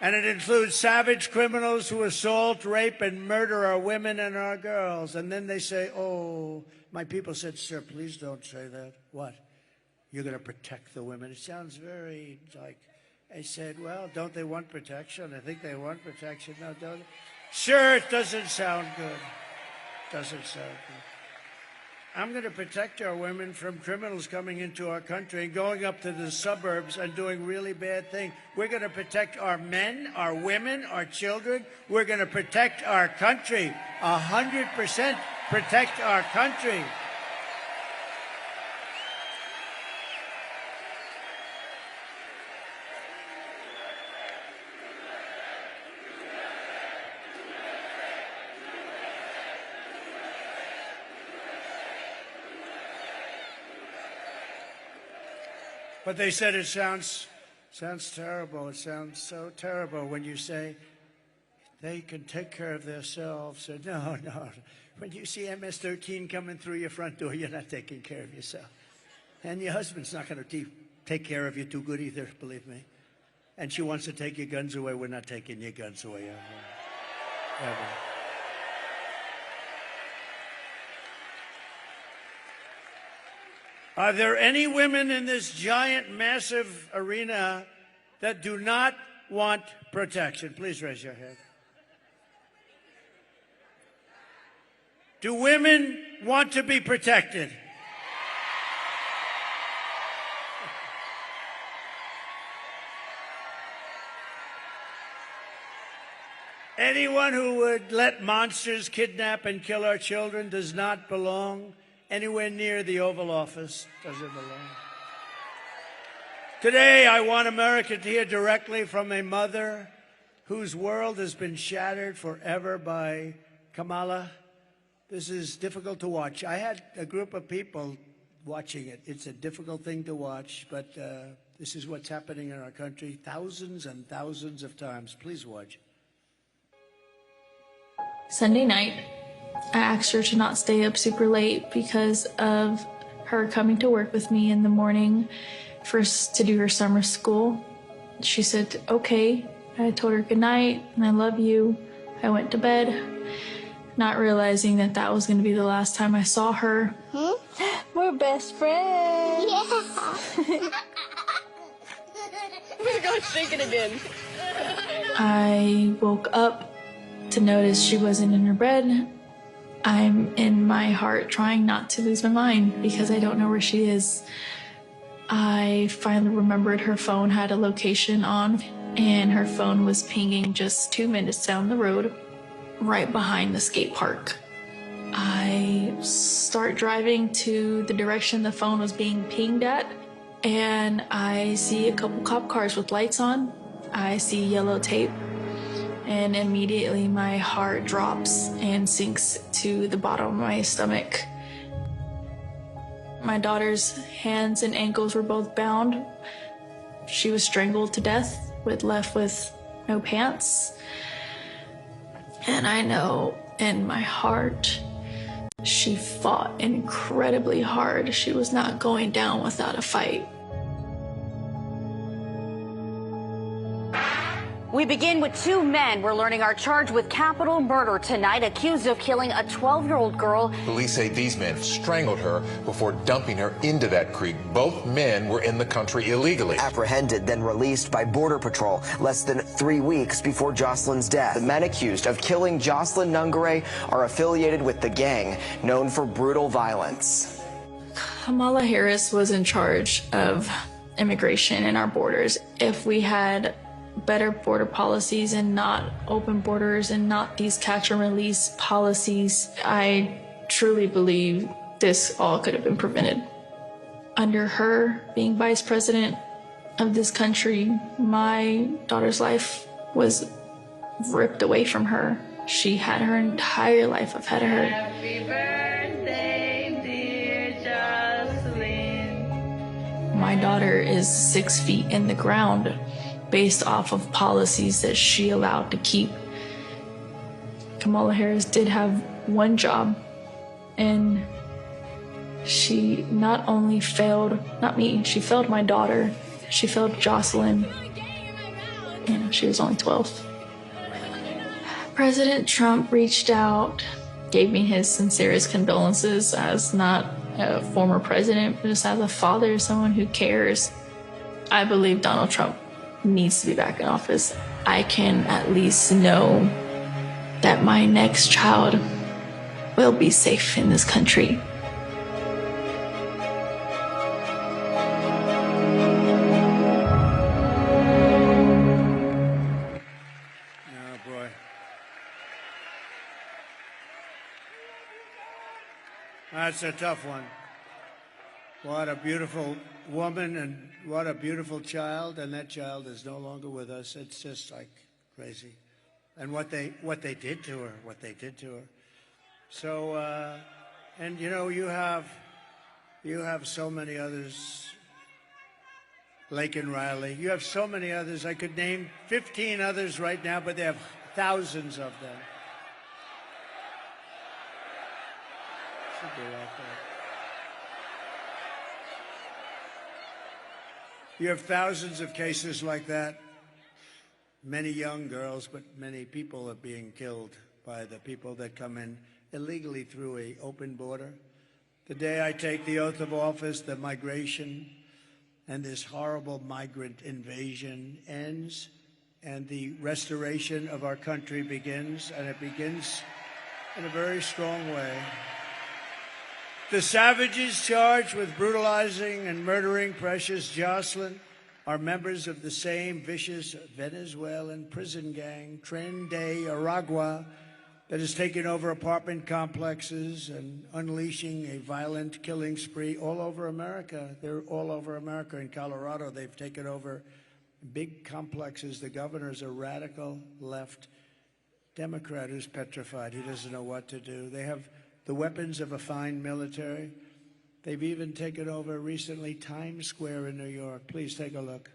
And it includes savage criminals who assault, rape, and murder our women and our girls. And then they say, oh, my people said, sir, please don't say that. What? You're going to protect the women. It sounds very like, I said, well, don't they want protection? I think they want protection. No, don't they? Sure, it doesn't sound good. Doesn't sound good. I'm going to protect our women from criminals coming into our country and going up to the suburbs and doing really bad things. We're going to protect our men, our women, our children. We're going to protect our country. 100% protect our country. But they said it sounds terrible. It sounds so terrible when you say they can take care of themselves. So no. When you see MS-13 coming through your front door, you're not taking care of yourself. And your husband's not going to take care of you too good either, believe me. And she wants to take your guns away. We're not taking your guns away ever. Are there any women in this giant, massive arena that do not want protection? Please raise your hand. Do women want to be protected? Anyone who would let monsters kidnap and kill our children does not belong anywhere near the Oval Office doesn't belong. Today, I want America to hear directly from a mother whose world has been shattered forever by Kamala. This is difficult to watch. I had a group of people watching it. It's a difficult thing to watch, but this is what's happening in our country thousands and thousands of times. Please watch. Sunday night, I asked her to not stay up super late because of her coming to work with me in the morning first to do her summer school. She said, okay. I told her good night and I love you. I went to bed, not realizing that that was going to be the last time I saw her. We're best friends. Yeah. We're going shaking again. I woke up to notice she wasn't in her bed. I'm in my heart trying not to lose my mind because I don't know where she is. I finally remembered her phone had a location on, and her phone was pinging just 2 minutes down the road, right behind the skate park. I start driving to the direction the phone was being pinged at, and I see a couple cop cars with lights on. I see yellow tape, and immediately my heart drops and sinks to the bottom of my stomach. My daughter's hands and ankles were both bound. She was strangled to death, left with no pants. And I know in my heart, she fought incredibly hard. She was not going down without a fight. We begin with two men we're learning are charged with capital murder tonight, accused of killing a 12-year-old girl. Police say these men strangled her before dumping her into that creek. Both men were in the country illegally. Apprehended, then released by Border Patrol less than 3 weeks before Jocelyn's death. The men accused of killing Jocelyn Nungare are affiliated with the gang known for brutal violence. Kamala Harris was in charge of immigration in our borders. If we had better border policies and not open borders and not these catch and release policies, I truly believe this all could have been prevented. Under her being vice president of this country, my daughter's life was ripped away from her. She had her entire life ahead of her. Happy birthday, dear Jocelyn. My daughter is 6 feet in the ground, based off of policies that she allowed to keep. Kamala Harris did have one job, and she not only failed, not me, she failed my daughter, she failed Jocelyn. She was only 12. President Trump reached out, gave me his sincerest condolences as not a former president, but just as a father, someone who cares. I believe Donald Trump needs to be back in office. I can at least know that my next child will be safe in this country. Oh, boy. That's a tough one. What a beautiful woman and what a beautiful child, and that child is no longer with us. It's just like crazy. And what they did to her, So, and you know, you have so many others, Lake and Riley. You have so many others. I could name 15 others right now, but they have thousands of them. Should be like that. You have thousands of cases like that. Many young girls, but many people are being killed by the people that come in illegally through an open border. The day I take the oath of office, the migration and this horrible migrant invasion ends, and the restoration of our country begins, and it begins in a very strong way. The savages charged with brutalizing and murdering precious Jocelyn are members of the same vicious Venezuelan prison gang, Tren de Aragua, that is taking over apartment complexes and unleashing a violent killing spree all over America. They're all over America. In Colorado, they've taken over big complexes. The governor's a radical left Democrat who's petrified. He doesn't know what to do. They have the weapons of a fine military. They've even taken over recently Times Square in New York. Please take a look.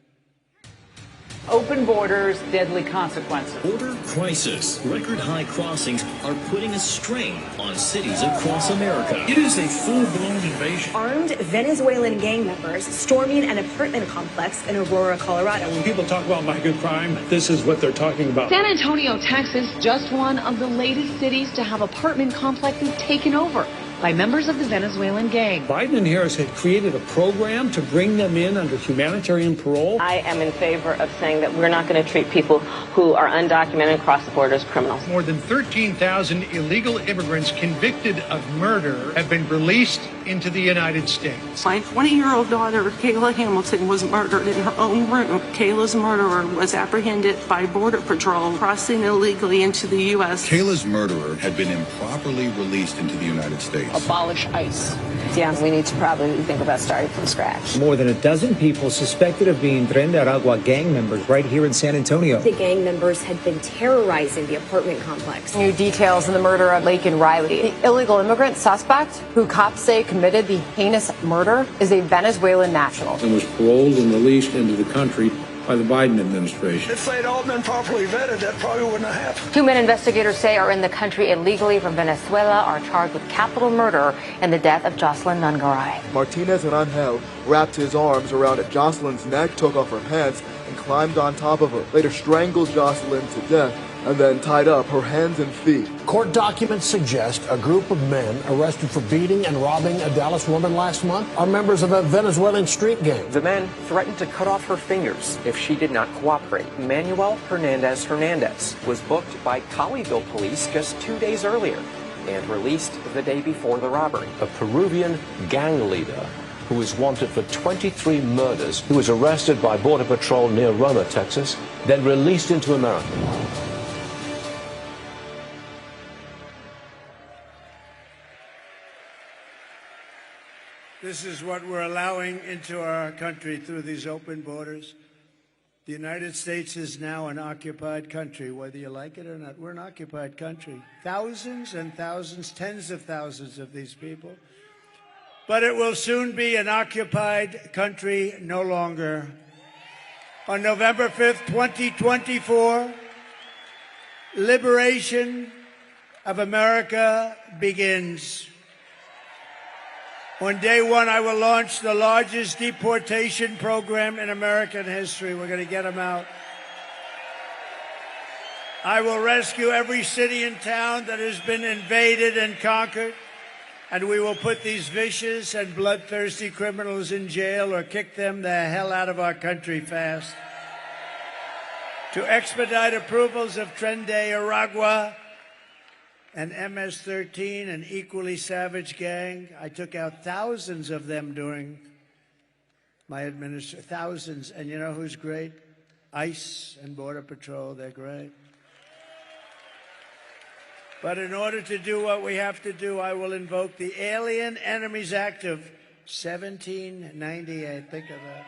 Open borders, deadly consequences. Border crisis. Record high crossings are putting a strain on cities across America. It is a full-blown invasion. Armed Venezuelan gang members storming an apartment complex in Aurora, Colorado. When people talk about MAGA crime, this is what they're talking about. San Antonio, Texas, just one of the latest cities to have apartment complexes taken over by members of the Venezuelan gang. Biden and Harris had created a program to bring them in under humanitarian parole. I am in favor of saying that we're not going to treat people who are undocumented across the border as criminals. More than 13,000 illegal immigrants convicted of murder have been released into the United States. My 20-year-old daughter, Kayla Hamilton, was murdered in her own room. Kayla's murderer was apprehended by Border Patrol crossing illegally into the U.S. Kayla's murderer had been improperly released into the United States. Abolish ICE. Yeah, we need to probably think about starting from scratch. More than a dozen people suspected of being Tren de Aragua gang members right here in San Antonio. The gang members had been terrorizing the apartment complex. New details in the murder of Lake and Riley. The illegal immigrant suspect, who cops say committed the heinous murder, is a Venezuelan national. And was paroled and released into the country by the Biden administration. If they'd all been properly vetted, that probably wouldn't have happened. 2 men investigators say are in the country illegally from Venezuela are charged with capital murder in the death of Jocelyn Nungaray. Martinez and Angel wrapped his arms around Jocelyn's neck, took off her pants, and climbed on top of her. Later strangled Jocelyn to death and then tied up her hands and feet. Court documents suggest a group of men arrested for beating and robbing a Dallas woman last month are members of a Venezuelan street gang. The men threatened to cut off her fingers if she did not cooperate. Manuel Hernandez was booked by Colleyville police just 2 days earlier and released the day before the robbery. A Peruvian gang leader who is wanted for 23 murders, who was arrested by Border Patrol near Roma, Texas, then released into America. This is what we're allowing into our country through these open borders. The United States is now an occupied country, whether you like it or not. We're an occupied country. Thousands and thousands, tens of thousands of these people. But it will soon be an occupied country no longer. On November 5th, 2024, liberation of America begins. On day one, I will launch the largest deportation program in American history. We're going to get them out. I will rescue every city and town that has been invaded and conquered, and we will put these vicious and bloodthirsty criminals in jail or kick them the hell out of our country fast. To expedite approvals of Tren de Aragua and MS-13, an equally savage gang. I took out thousands of them during my administration, thousands. And you know who's great? ICE and Border Patrol, they're great. But in order to do what we have to do, I will invoke the Alien Enemies Act of 1798. Think of that.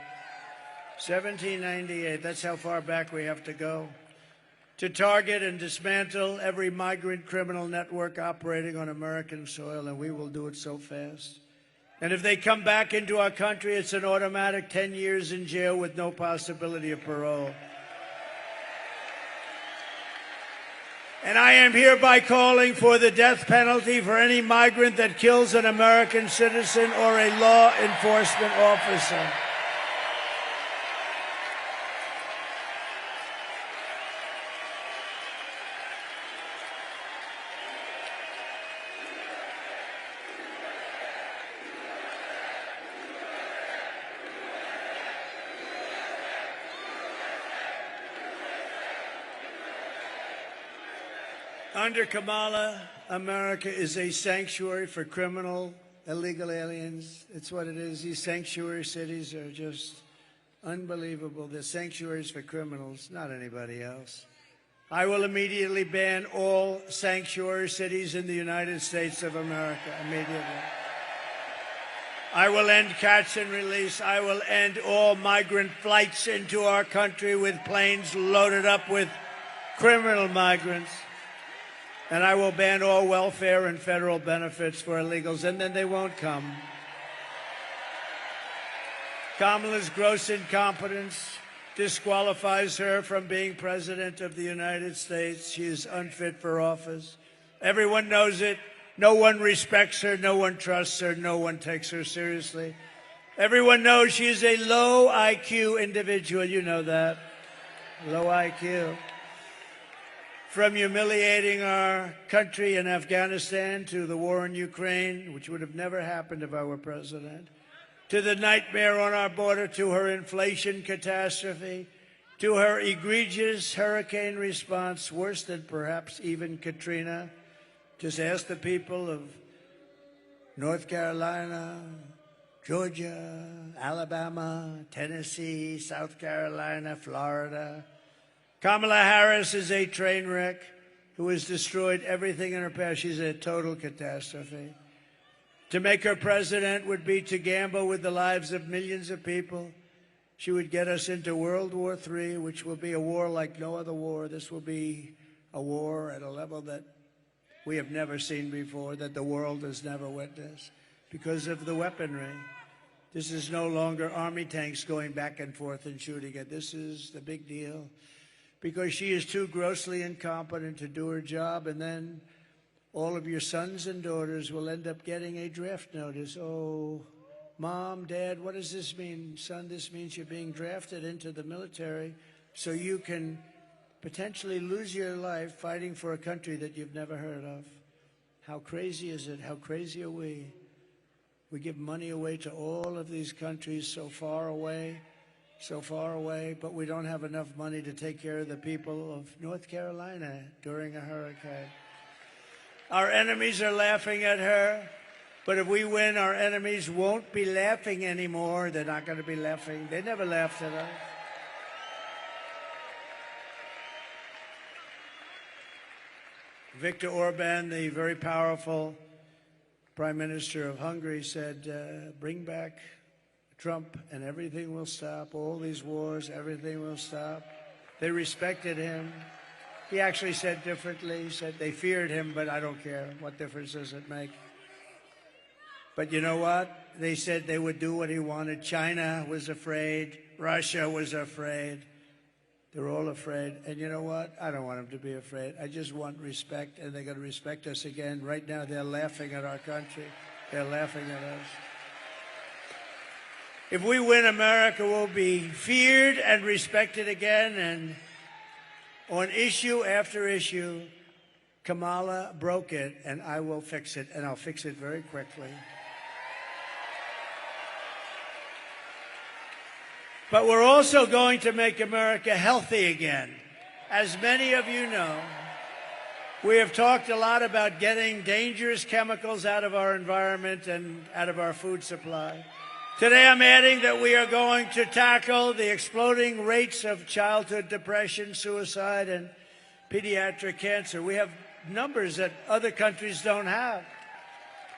1798, that's how far back we have to go. To target and dismantle every migrant criminal network operating on American soil, and we will do it so fast. And if they come back into our country, it's an automatic 10 years in jail with no possibility of parole. And I am hereby calling for the death penalty for any migrant that kills an American citizen or a law enforcement officer. Under Kamala, America is a sanctuary for criminal, illegal aliens. It's what it is. These sanctuary cities are just unbelievable. They're sanctuaries for criminals, not anybody else. I will immediately ban all sanctuary cities in the United States of America, immediately. I will end catch and release. I will end all migrant flights into our country with planes loaded up with criminal migrants. And I will ban all welfare and federal benefits for illegals, and then they won't come. Kamala's gross incompetence disqualifies her from being president of the United States. She is unfit for office. Everyone knows it. No one respects her. No one trusts her. No one takes her seriously. Everyone knows she is a low IQ individual. You know that. Low IQ. From humiliating our country in Afghanistan to the war in Ukraine, which would have never happened if I were president, to the nightmare on our border, to her inflation catastrophe, to her egregious hurricane response, worse than perhaps even Katrina. Just ask the people of North Carolina, Georgia, Alabama, Tennessee, South Carolina, Florida. Kamala Harris is a train wreck who has destroyed everything in her path. She's a total catastrophe. To make her president would be to gamble with the lives of millions of people. She would get us into World War III, which will be a war like no other war. This will be a war at a level that we have never seen before, that the world has never witnessed, because of the weaponry. This is no longer army tanks going back and forth and shooting it. This is the big deal, because she is too grossly incompetent to do her job, and then all of your sons and daughters will end up getting a draft notice. Oh, Mom, Dad, what does this mean? Son, this means you're being drafted into the military so you can potentially lose your life fighting for a country that you've never heard of. How crazy is it? How crazy are we? We give money away to all of these countries so far away, but we don't have enough money to take care of the people of North Carolina during a hurricane. Our enemies are laughing at her, but if we win, our enemies won't be laughing anymore. They're not going to be laughing. They never laughed at us. Viktor Orban, the very powerful Prime Minister of Hungary, said, bring back Trump and everything will stop. All these wars, everything will stop. They respected him. He actually said differently. He said they feared him, but I don't care. What difference does it make? But you know what? They said they would do what he wanted. China was afraid. Russia was afraid. They're all afraid. And you know what? I don't want them to be afraid. I just want respect, and they're going to respect us again. Right now, they're laughing at our country. They're laughing at us. If we win, America will be feared and respected again. And on issue after issue, Kamala broke it, and I will fix it, and I'll fix it very quickly. But we're also going to make America healthy again. As many of you know, we have talked a lot about getting dangerous chemicals out of our environment and out of our food supply. Today, I'm adding that we are going to tackle the exploding rates of childhood depression, suicide, and pediatric cancer. We have numbers that other countries don't have.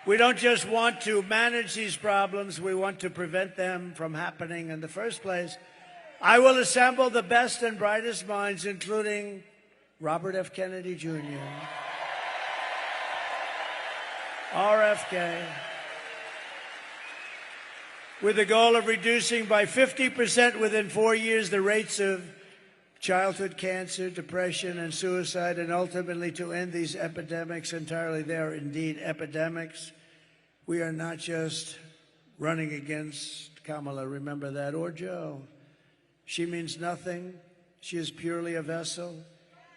We don't just want to manage these problems, we want to prevent them from happening in the first place. I will assemble the best and brightest minds, including Robert F. Kennedy Jr., RFK, with the goal of reducing by 50% within 4 years the rates of childhood cancer, depression, and suicide, and ultimately to end these epidemics entirely. They are indeed epidemics. We are not just running against Kamala, remember that, or Joe. She means nothing. She is purely a vessel.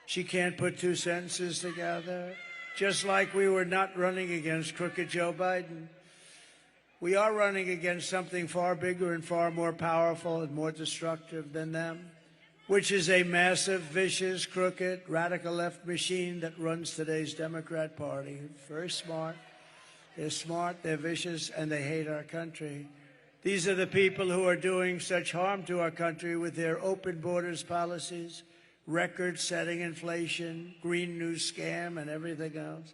She can't put two sentences together. Just like we were not running against crooked Joe Biden. We are running against something far bigger and far more powerful and more destructive than them, which is a massive, vicious, crooked, radical left machine that runs today's Democrat Party. Very smart. They're smart, they're vicious, and they hate our country. These are the people who are doing such harm to our country with their open borders policies, record-setting inflation, Green New Scam, and everything else.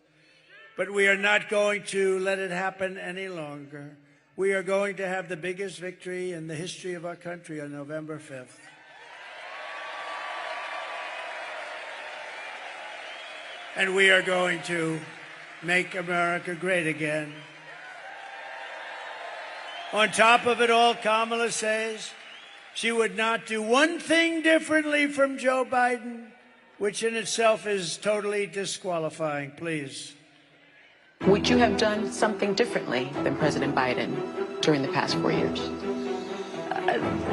But we are not going to let it happen any longer. We are going to have the biggest victory in the history of our country on November 5th. And we are going to make America great again. On top of it all, Kamala says she would not do one thing differently from Joe Biden, which in itself is totally disqualifying. Please. Would you have done something differently than President Biden during the past 4 years?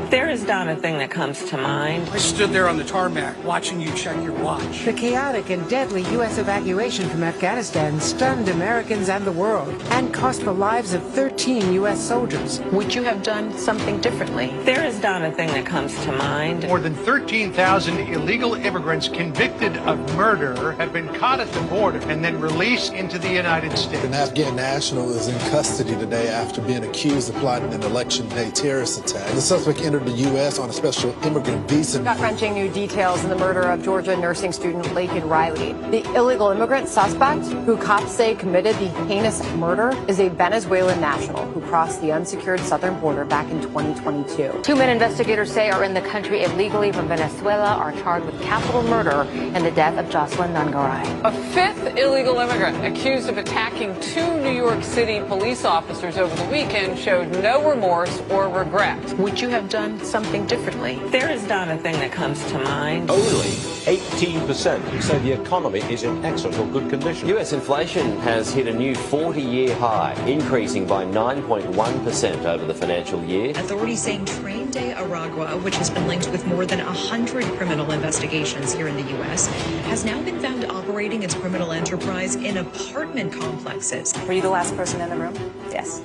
There is not a thing that comes to mind. I stood there on the tarmac watching you check your watch. The chaotic and deadly U.S. evacuation from Afghanistan stunned Americans and the world and cost the lives of 13 U.S. soldiers. Would you have done something differently? There is not a thing that comes to mind. More than 13,000 illegal immigrants convicted of murder have been caught at the border and then released into the United States. An Afghan national is in custody today after being accused of plotting an election day terrorist attack. The suspect entered the U.S. on a special immigrant visa. Gut-wrenching new details in the murder of Georgia nursing student Laken Riley. The illegal immigrant suspect, who cops say committed the heinous murder, is a Venezuelan national who crossed the unsecured southern border back in 2022. 2 men investigators say are in the country illegally from Venezuela are charged with capital murder in the death of Jocelyn Nungaray. A fifth illegal immigrant accused of attacking 2 New York City police officers over the weekend showed no remorse or regret. Would you have done something differently? There is not a thing that comes to mind. Only 18% say the economy is in excellent or good condition. U.S. inflation has hit a new 40-year high, increasing by 9.1% over the financial year. Authorities saying Train Day Aragua, which has been linked with more than 100 criminal investigations here in the U.S., has now been found operating its criminal enterprise in apartment complexes. Were you the last person in the room? Yes.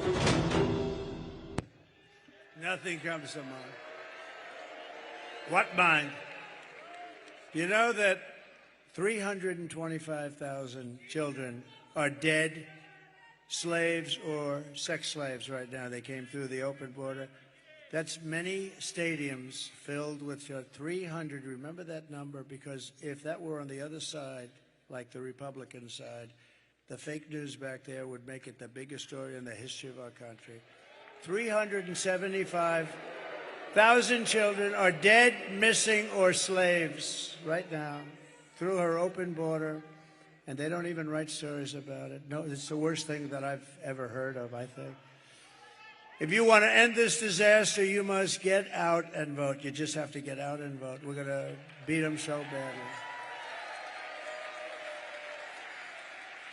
Nothing comes to mind. What mind? You know that 325,000 children are dead slaves or sex slaves right now. They came through the open border. That's many stadiums filled with 300. Remember that number, because if that were on the other side, like the Republican side, the fake news back there would make it the biggest story in the history of our country. 375,000 children are dead, missing, or slaves right now through her open border, and they don't even write stories about it. No, it's the worst thing that I've ever heard of, I think. If you want to end this disaster, you must get out and vote. You just have to get out and vote. We're going to beat them so badly.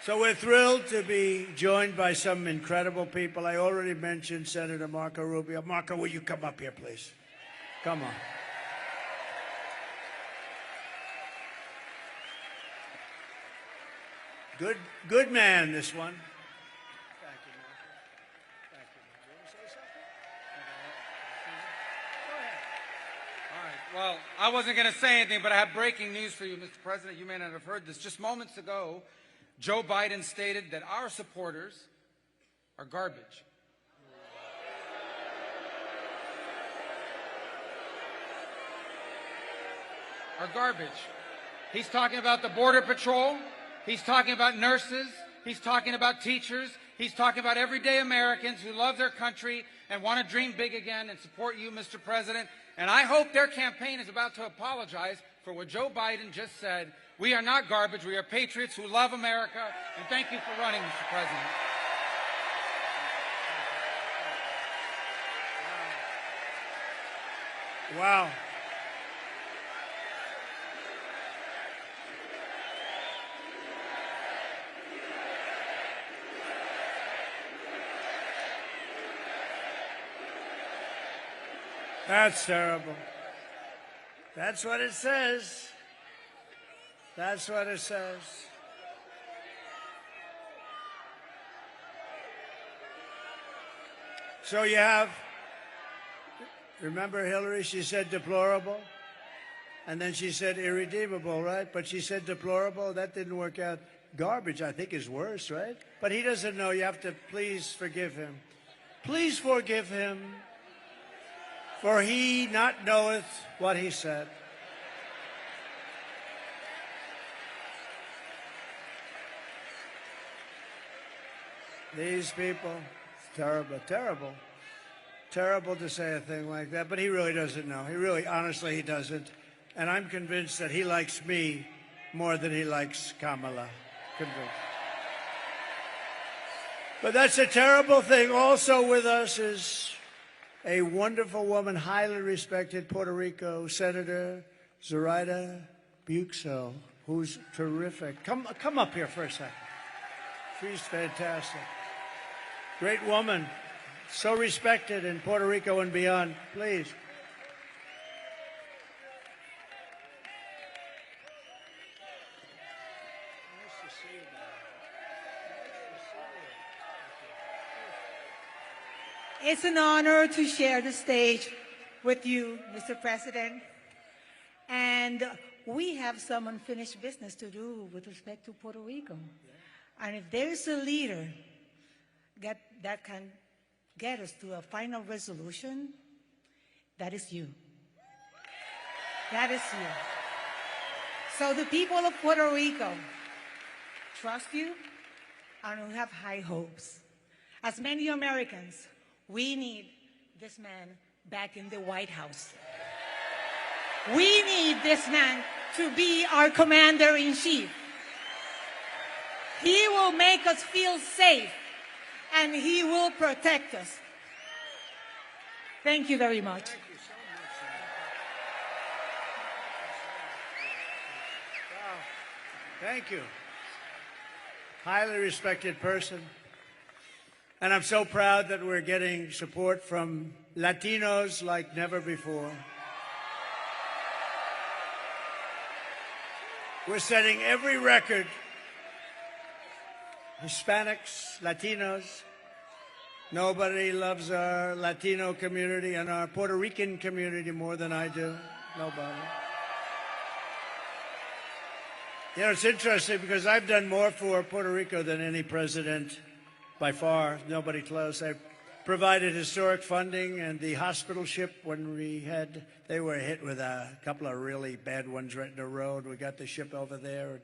So we're thrilled to be joined by some incredible people. I already mentioned Senator Marco Rubio. Marco, will you come up here, please? Come on. Good man, this one. Thank you, Marco. Thank you. You want to say something? All right. Well, I wasn't going to say anything, but I have breaking news for you, Mr. President. You may not have heard this. Just moments ago, Joe Biden stated that our supporters are garbage. Are garbage. He's talking about the Border Patrol. He's talking about nurses. He's talking about teachers. He's talking about everyday Americans who love their country and want to dream big again and support you, Mr. President. And I hope their campaign is about to apologize for what Joe Biden just said. We are not garbage. We are patriots who love America. And thank you for running, Mr. President. Wow. That's terrible. That's what it says. That's what it says. So you have, remember Hillary, she said deplorable, and then she said irredeemable, right? But she said deplorable, that didn't work out. Garbage, I think, is worse, right? But he doesn't know. You have to please forgive him. Please forgive him, for he not knoweth what he said. These people, it's terrible, terrible. Terrible to say a thing like that, but he really doesn't know. He really, honestly, he doesn't. And I'm convinced that he likes me more than he likes Kamala. Convinced. But that's a terrible thing. Also with us is a wonderful woman, highly respected Puerto Rico Senator Zoraida Buxo, who's terrific. Come up here for a second. She's fantastic. Great woman. So respected in Puerto Rico and beyond. Please. It's an honor to share the stage with you, Mr. President. And we have some unfinished business to do with respect to Puerto Rico. And if there is a leader that can get us to a final resolution, that is you. That is you. So the people of Puerto Rico trust you, and we have high hopes. As many Americans, we need this man back in the White House. We need this man to be our commander-in-chief. He will make us feel safe, and he will protect us. Thank you very much. Thank you so much. Wow. Thank you. Highly respected person. And I'm so proud that we're getting support from Latinos like never before. We're setting every record. Hispanics, Latinos. Nobody loves our Latino community and our Puerto Rican community more than I do. Nobody. You know, it's interesting because I've done more for Puerto Rico than any president by far. Nobody close. I provided historic funding and the hospital ship when they were hit with a couple of really bad ones right in the road. We got the ship over there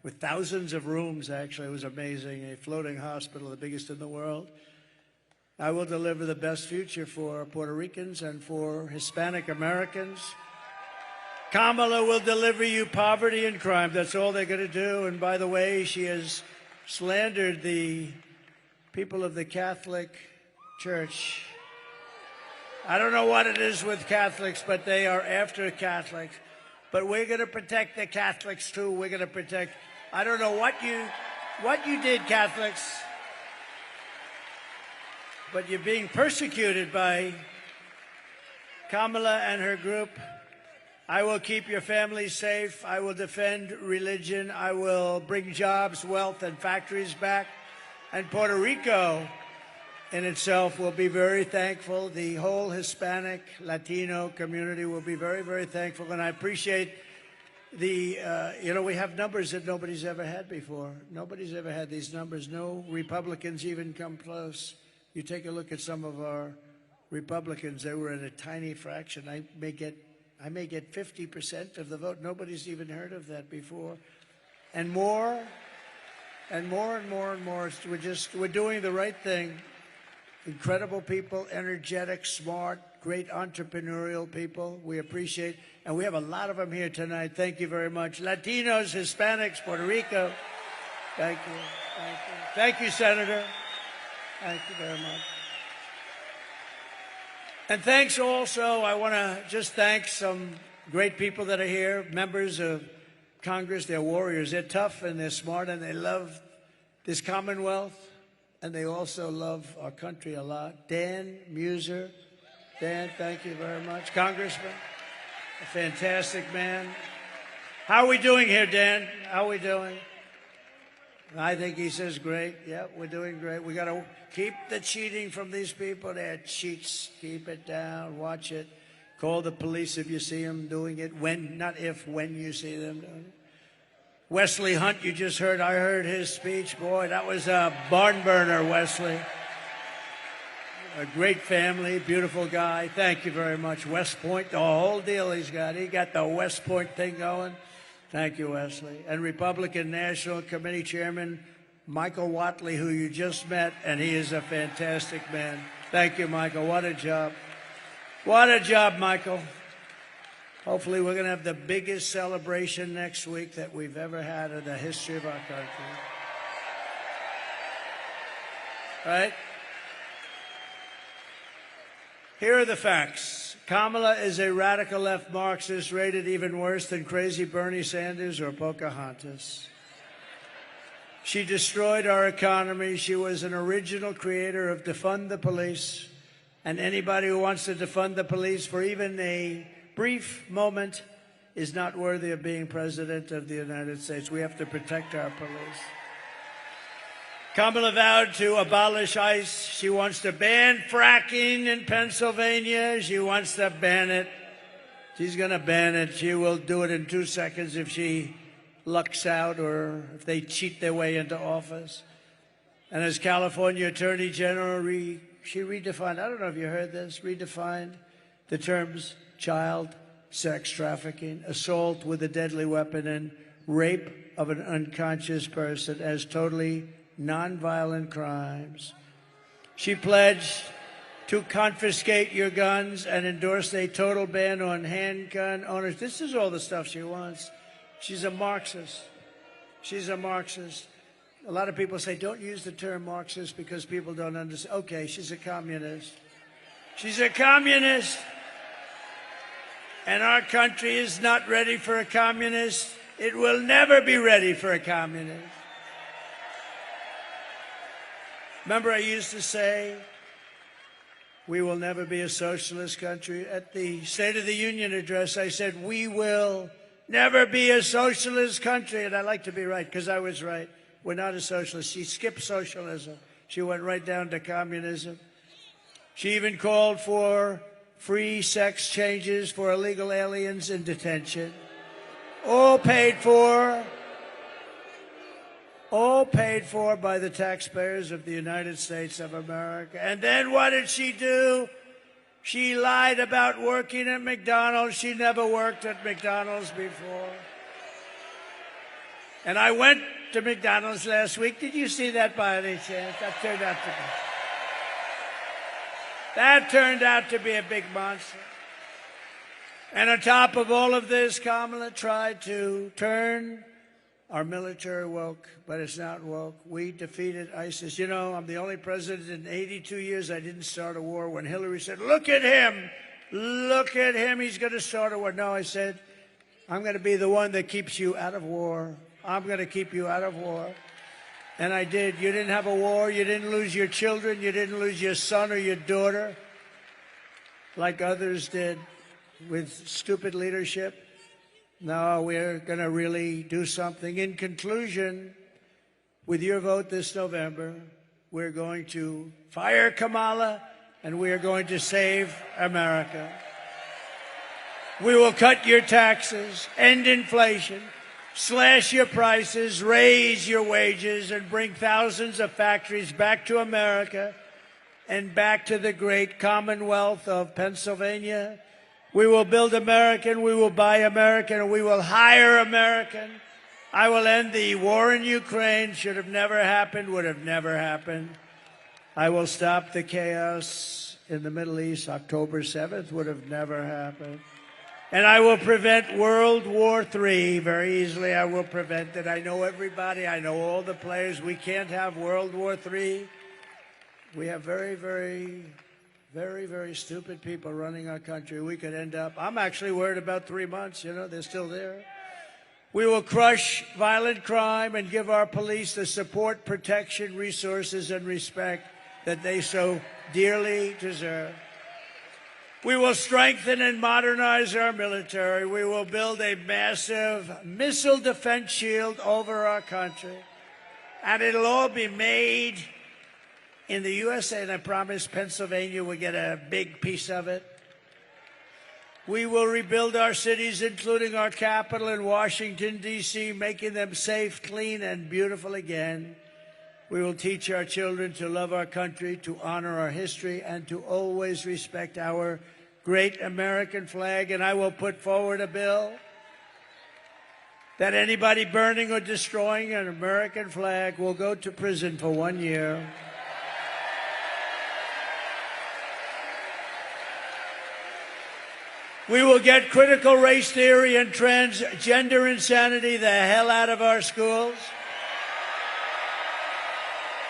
with thousands of rooms, actually. It was amazing. A floating hospital, the biggest in the world. I will deliver the best future for Puerto Ricans and for Hispanic Americans. Kamala will deliver you poverty and crime. That's all they're going to do. And by the way, she has slandered the people of the Catholic Church. I don't know what it is with Catholics, but they are after Catholics. But we're going to protect the Catholics, too. We're going to protect. I don't know what you did, Catholics, but you're being persecuted by Kamala and her group. I will keep your families safe. I will defend religion. I will bring jobs, wealth, and factories back. And Puerto Rico in itself will be very thankful. The whole Hispanic, Latino community will be very, very thankful. And I appreciate we have numbers that nobody's ever had before. Nobody's ever had these numbers. No Republicans even come close. You take a look at some of our Republicans, they were at a tiny fraction. I may get 50% of the vote. Nobody's even heard of that before. And more and more and more and more. We're doing the right thing. Incredible people, energetic, smart, great entrepreneurial people. We appreciate, and we have a lot of them here tonight. Thank you very much. Latinos, Hispanics, Puerto Rico. Thank you. Thank you. Thank you, Senator. Thank you very much. And thanks also, I want to just thank some great people that are here, members of Congress. They're warriors. They're tough and they're smart and they love this Commonwealth and they also love our country a lot. Dan Muser. Dan, thank you very much. Congressman, a fantastic man. How are we doing here, Dan? How are we doing? I think he says great. Yeah, we're doing great. We got to keep the cheating from these people. They're cheats. Keep it down. Watch it. Call the police if you see them doing it. When, not if, when you see them doing it. Wesley Hunt, you just heard. I heard his speech. Boy, that was a barn burner, Wesley. A great family, beautiful guy. Thank you very much. West Point, the whole deal he's got. He got the West Point thing going. Thank you, Wesley. And Republican National Committee Chairman Michael Watley, who you just met, and he is a fantastic man. Thank you, Michael. What a job. What a job, Michael. Hopefully we're going to have the biggest celebration next week that we've ever had in the history of our country. Right? Here are the facts. Kamala is a radical left Marxist rated even worse than crazy Bernie Sanders or Pocahontas. She destroyed our economy. She was an original creator of defund the police. And anybody who wants to defund the police for even a brief moment is not worthy of being president of the United States. We have to protect our police. Kamala vowed to abolish ICE. She wants to ban fracking in Pennsylvania. She wants to ban it. She's going to ban it. She will do it in 2 seconds if she lucks out or if they cheat their way into office. And as California Attorney General, she redefined, I don't know if you heard this, redefined the terms child sex trafficking, assault with a deadly weapon, and rape of an unconscious person as totally nonviolent crimes. She pledged to confiscate your guns and endorsed a total ban on handgun owners. This is all the stuff she wants. She's a Marxist. She's a Marxist. A lot of people say, don't use the term Marxist because people don't understand. Okay, she's a communist. She's a communist. And our country is not ready for a communist. It will never be ready for a communist. Remember, I used to say, we will never be a socialist country. At the State of the Union address, I said, we will never be a socialist country. And I like to be right, because I was right. We're not a socialist. She skipped socialism. She went right down to communism. She even called for free sex changes for illegal aliens in detention. All paid for by the taxpayers of the United States of America. And then what did she do? She lied about working at McDonald's. She never worked at McDonald's before. And I went to McDonald's last week. Did you see that by any chance? That turned out to be a big monster. And on top of all of this, Kamala tried to turn our military woke, but it's not woke. We defeated ISIS. You know, I'm the only president in 82 years I didn't start a war. When Hillary said, look at him, he's going to start a war. No, I said, I'm going to be the one that keeps you out of war. I'm going to keep you out of war. And I did. You didn't have a war. You didn't lose your children. You didn't lose your son or your daughter like others did with stupid leadership. No, we're going to really do something. In conclusion, with your vote this November, we're going to fire Kamala and we are going to save America. We will cut your taxes, end inflation, slash your prices, raise your wages, and bring thousands of factories back to America and back to the great Commonwealth of Pennsylvania. We will build American, we will buy American, and we will hire American. I will end the war in Ukraine. Should have never happened, would have never happened. I will stop the chaos in the Middle East. October 7th would have never happened. And I will prevent World War III very easily. I will prevent it. I know everybody. I know all the players. We can't have World War III. We have very, very stupid people running our country. We could end up, I'm actually worried about 3 months. You know, they're still there. We will crush violent crime and give our police the support, protection, resources, and respect that they so dearly deserve. We will strengthen and modernize our military. We will build a massive missile defense shield over our country. And it'll all be made in the USA, and I promise Pennsylvania will get a big piece of it. We will rebuild our cities, including our capital in Washington, D.C., making them safe, clean, and beautiful again. We will teach our children to love our country, to honor our history, and to always respect our great American flag. And I will put forward a bill that anybody burning or destroying an American flag will go to prison for 1 year. We will get critical race theory and transgender insanity the hell out of our schools.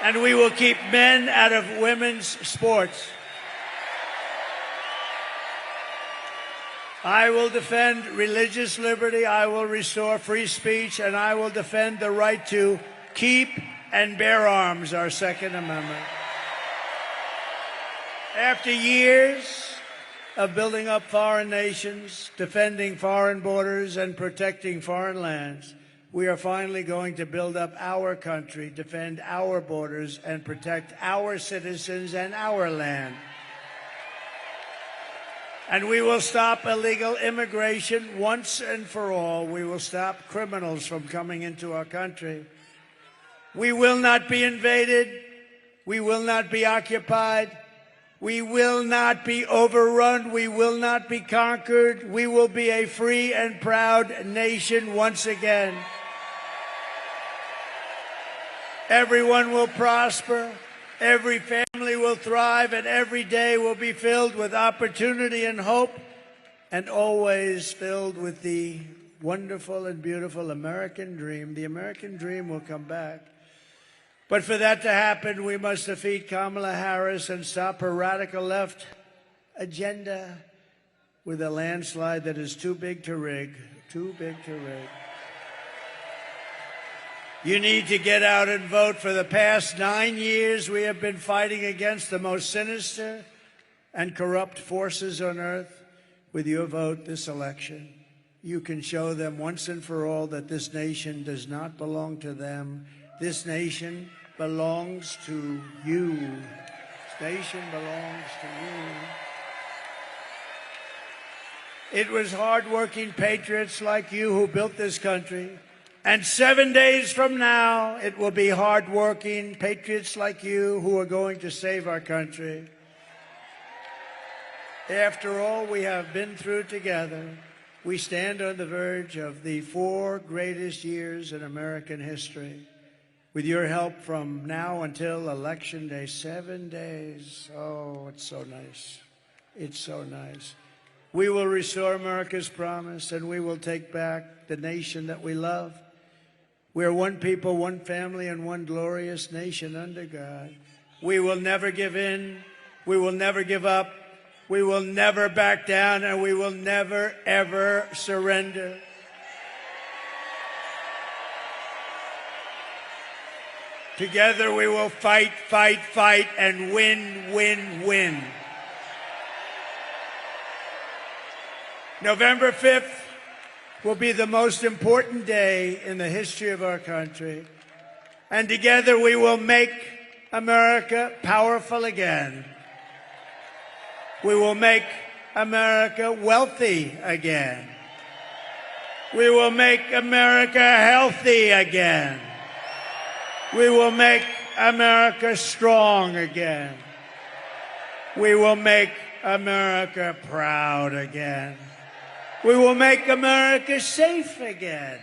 And we will keep men out of women's sports. I will defend religious liberty, I will restore free speech, and I will defend the right to keep and bear arms, our Second Amendment. After years of building up foreign nations, defending foreign borders, and protecting foreign lands, we are finally going to build up our country, defend our borders, and protect our citizens and our land. And we will stop illegal immigration once and for all. We will stop criminals from coming into our country. We will not be invaded. We will not be occupied. We will not be overrun. We will not be conquered. We will be a free and proud nation once again. Everyone will prosper. Every family will thrive, and every day will be filled with opportunity and hope, and always filled with the wonderful and beautiful American dream. The American dream will come back. But for that to happen, we must defeat Kamala Harris and stop her radical left agenda with a landslide that is too big to rig, too big to rig. You need to get out and vote. For the past 9 years, we have been fighting against the most sinister and corrupt forces on earth. With your vote this election, you can show them once and for all that this nation does not belong to them. This nation belongs to you. This nation belongs to you. It was hardworking patriots like you who built this country. And 7 days from now, it will be hardworking patriots like you who are going to save our country. After all we have been through together, we stand on the verge of the 4 greatest years in American history. With your help from now until Election Day, 7 days. Oh, it's so nice. It's so nice. We will restore America's promise, and we will take back the nation that we love. We are one people, one family, and one glorious nation under God. We will never give in. We will never give up. We will never back down, and we will never, ever surrender. Together we will fight, fight, fight, and win, win, win. November 5th will be the most important day in the history of our country. And together we will make America powerful again. We will make America wealthy again. We will make America healthy again. We will make America strong again. We will make America proud again. We will make America safe again.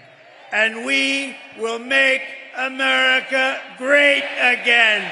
And we will make America great again.